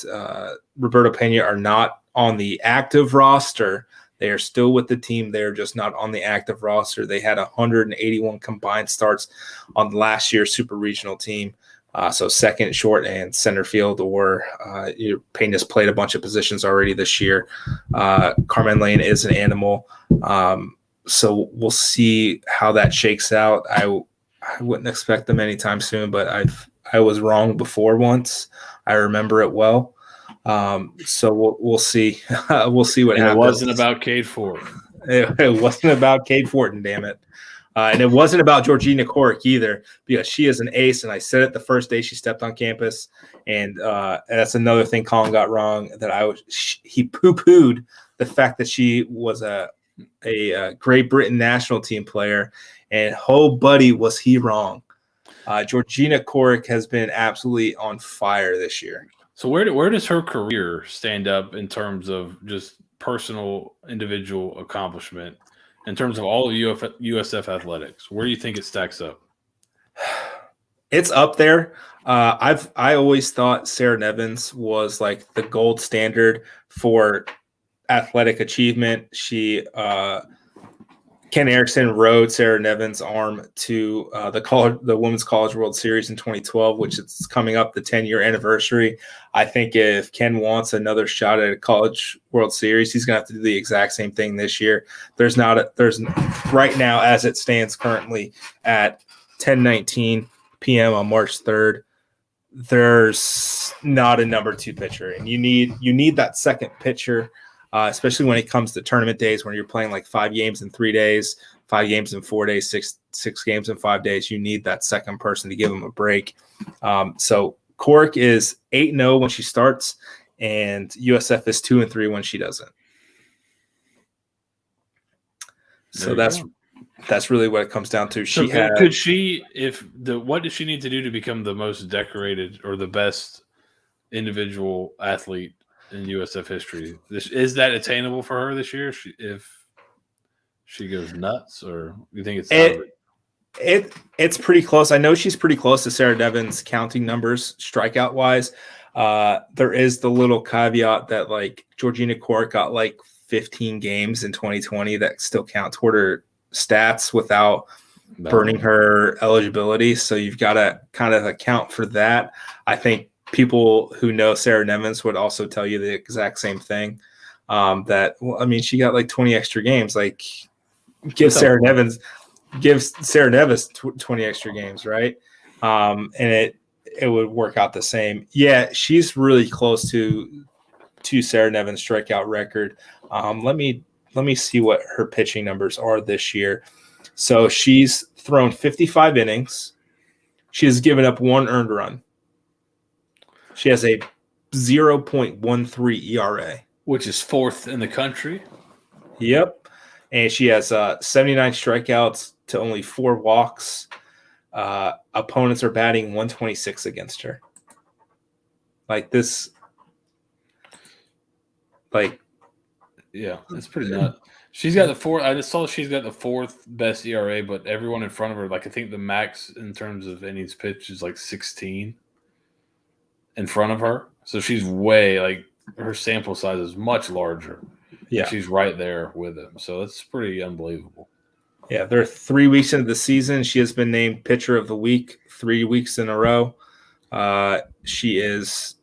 Roberto Pena are not on the active roster. They are still with the team. They're just not on the active roster. They had 181 combined starts on last year's Super Regional team. So second, short, and center field, or Pena's played a bunch of positions already this year. Carmen Lane is an animal. So we'll see how that shakes out. I wouldn't expect them anytime soon, but I was wrong before once. I remember it well. So we'll see. We'll see what happens. It wasn't about Cade Fortin. It wasn't about Cade Fortin, damn it. And it wasn't about Georgina Corrick either, because she is an ace, and I said it the first day she stepped on campus. And that's another thing Colin got wrong, that he poo-pooed the fact that she was a Great Britain national team player, and oh, buddy, was he wrong. Georgina Corrick has been absolutely on fire this year. So where does her career stand up in terms of just personal, individual accomplishment? In terms of all of USF athletics, where do you think it stacks up? It's up there. I always thought Sarah Nevins was like the gold standard for athletic achievement. Ken Erickson rode Sarah Nevins' arm to the Women's College World Series in 2012, which is coming up the 10-year anniversary. I think if Ken wants another shot at a College World Series, he's going to have to do the exact same thing this year. There's right now, as it stands currently at 10:19 p.m. on March 3rd, there's not a number 2 pitcher, and you need that second pitcher. Especially when it comes to tournament days, when you're playing like 5 games in 3 days, 5 games in 4 days, six games in 5 days, you need that second person to give them a break. So Cork is 8-0 when she starts, and USF is 2-3 when she doesn't. So that's really what it comes down to. What does she need to do to become the most decorated or the best individual athlete in USF history? Is that attainable for her this year? If she goes nuts, or you think it's pretty close? I know she's pretty close to Sarah Nevins' counting numbers, strikeout wise. There is the little caveat that like Georgina Cork got like 15 games in 2020 that still count toward her stats without burning her eligibility. So you've got to kind of account for that. I think people who know Sarah Nevins would also tell you the exact same thing. She got like 20 extra games. Like, give Sarah Nevins 20 extra games, right? And it would work out the same. Yeah, she's really close to Sarah Nevins' strikeout record. Let me see what her pitching numbers are this year. So she's thrown 55 innings. She has given up 1 earned run. She has a 0.13 ERA. Which is 4th in the country. Yep. And she has 79 strikeouts to only 4 walks. Opponents are batting 126 against her. Like this, like, yeah, that's pretty nuts. She's got the fourth. I just saw she's got the fourth best ERA, but everyone in front of her, like I think the max in terms of innings pitched is like 16 in front of her. So she's way like her sample size is much larger. Yeah, she's right there with him. So that's pretty unbelievable. Yeah, they're 3 weeks into the season. She has been named Pitcher of the Week 3 weeks in a row. She is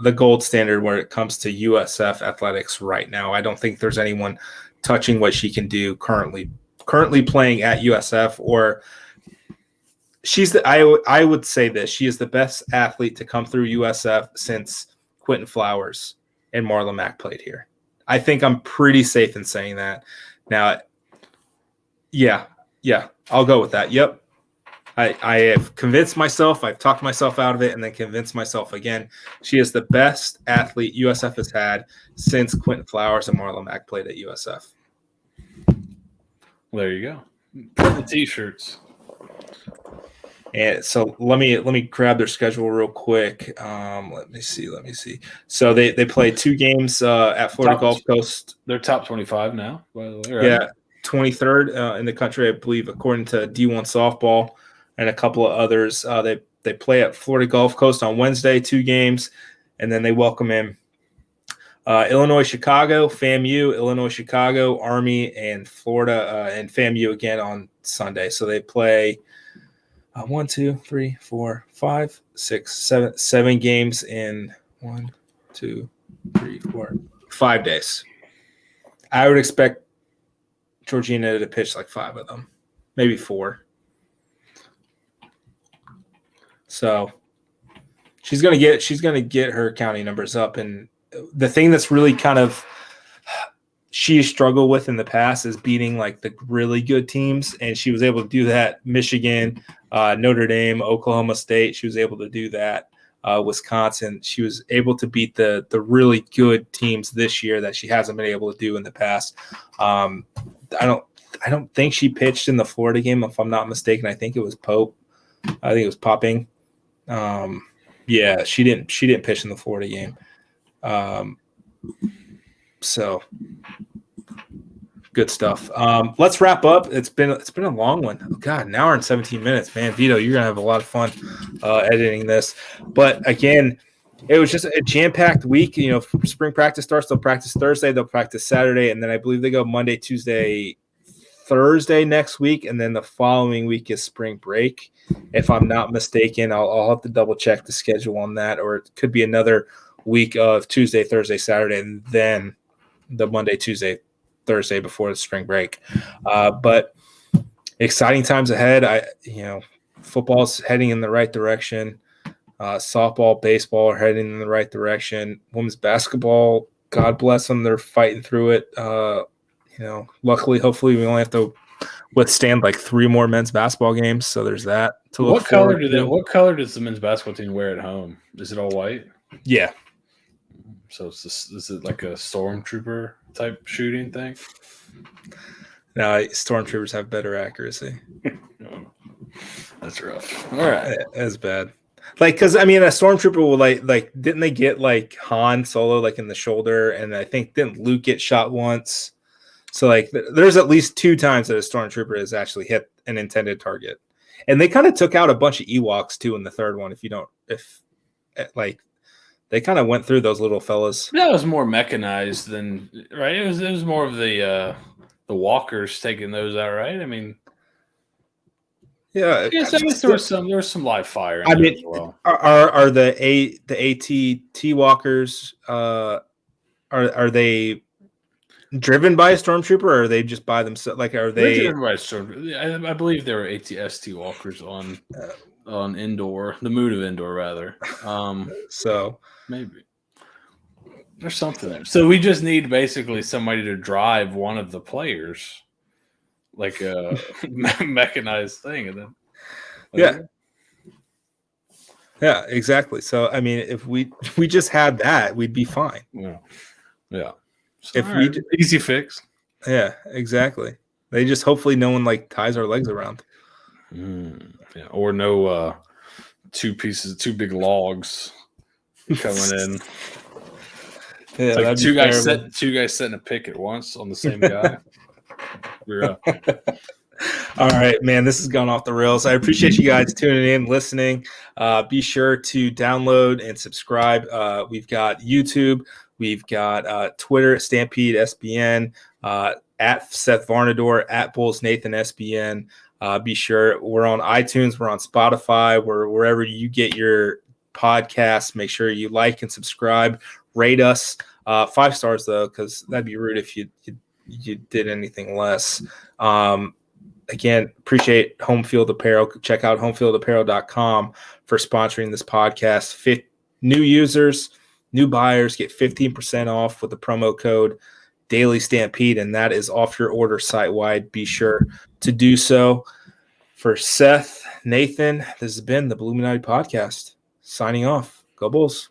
the gold standard when it comes to USF athletics right now. I don't think there's anyone touching what she can do currently playing at USF, or I would say this. She is the best athlete to come through USF since Quentin Flowers and Marla Mack played here. I think I'm pretty safe in saying that. Now, yeah, I'll go with that. Yep. I have convinced myself. I've talked myself out of it and then convinced myself again. She is the best athlete USF has had since Quentin Flowers and Marla Mack played at USF. There you go. Put the T-shirts. And so let me grab their schedule real quick. Let me see. So they play 2 games at Florida Gulf Coast. They're top 25 now, by the way. Right? Yeah, 23rd in the country, I believe, according to D1 Softball and a couple of others. They play at Florida Gulf Coast on Wednesday, 2 games, and then they welcome in Illinois, Chicago, FAMU, Illinois, Chicago, Army, and Florida, and FAMU again on Sunday. So they play 1, 2, 3, 4, 5, 6, 7 games in 1, 2, 3, 4, 5 days. I would expect Georgina to pitch like 5 of them, maybe 4. So she's gonna get her county numbers up. And the thing that's really kind of she struggled with in the past is beating like the really good teams, and she was able to do that. Michigan, Notre Dame, Oklahoma State, she was able to do that. Wisconsin, she was able to beat the really good teams this year that she hasn't been able to do in the past. I don't think she pitched in the Florida game, if I'm not mistaken. I think it was Pope. I think it was Popping. Yeah, she didn't pitch in the Florida game. So good stuff. Let's wrap up. It's been a long one. Oh God, an hour and 17 minutes, man. Vito, you're gonna have a lot of fun editing this. But again, it was just a jam-packed week. You know, spring practice starts. They'll practice Thursday. They'll practice Saturday, and then I believe they go Monday, Tuesday, Thursday next week, and then the following week is spring break. If I'm not mistaken, I'll have to double check the schedule on that, or it could be another week of Tuesday, Thursday, Saturday, and then the Monday, Tuesday, Thursday before the spring break. But exciting times ahead. Football's heading in the right direction. Softball, baseball are heading in the right direction. Women's basketball, God bless them, they're fighting through it. Luckily, hopefully, we only have to withstand like 3 more men's basketball games. So there's that to look forward to. What color does the men's basketball team wear at home? Is it all white? Yeah. So is it like a stormtrooper type shooting thing? No, stormtroopers have better accuracy. That's rough. All right, that's bad. Like, because I mean, a stormtrooper will like didn't they get like Han Solo like in the shoulder, and I think didn't Luke get shot once? So like, there's at least 2 times that a stormtrooper has actually hit an intended target, and they kind of took out a bunch of Ewoks too in the third one. They kind of went through those little fellas. That was more mechanized than right. It was more of the walkers taking those out, right? I mean, yeah. Yes, I guess there was some live fire. I mean, as well. Are the AT walkers are they driven by a stormtrooper, or are they just by themselves? Like, are they driven by a stormtrooper? I believe there were AT-ST walkers on Endor, the mood of Endor, rather. So maybe there's something there. So we just need basically somebody to drive one of the players, like a mechanized thing, and then yeah, exactly. So I mean, if we just had that, we'd be fine. Yeah. So, if easy fix. Yeah, exactly. They just hopefully no one like ties our legs around. Yeah, or no 2 big logs coming in. Yeah, It's like two guys setting a pick at once on the same guy. All right, man, this has gone off the rails. I appreciate you guys tuning in, listening. Be sure to download and subscribe. We've got YouTube. We've got Twitter, Stampede SBN, at Seth Varnadore, at Bulls Nathan SBN. Be sure we're on iTunes. We're on Spotify. We're wherever you get your podcasts. Make sure you like and subscribe. Rate us 5 stars, though, because that'd be rude if you did anything less. Again, appreciate Home Field Apparel. Check out homefieldapparel.com for sponsoring this podcast. New users, new buyers get 15% off with the promo code Daily Stampede, and that is off your order site-wide. Be sure to do so. For Seth, Nathan, this has been the Bulluminati Podcast. Signing off. Go Bulls.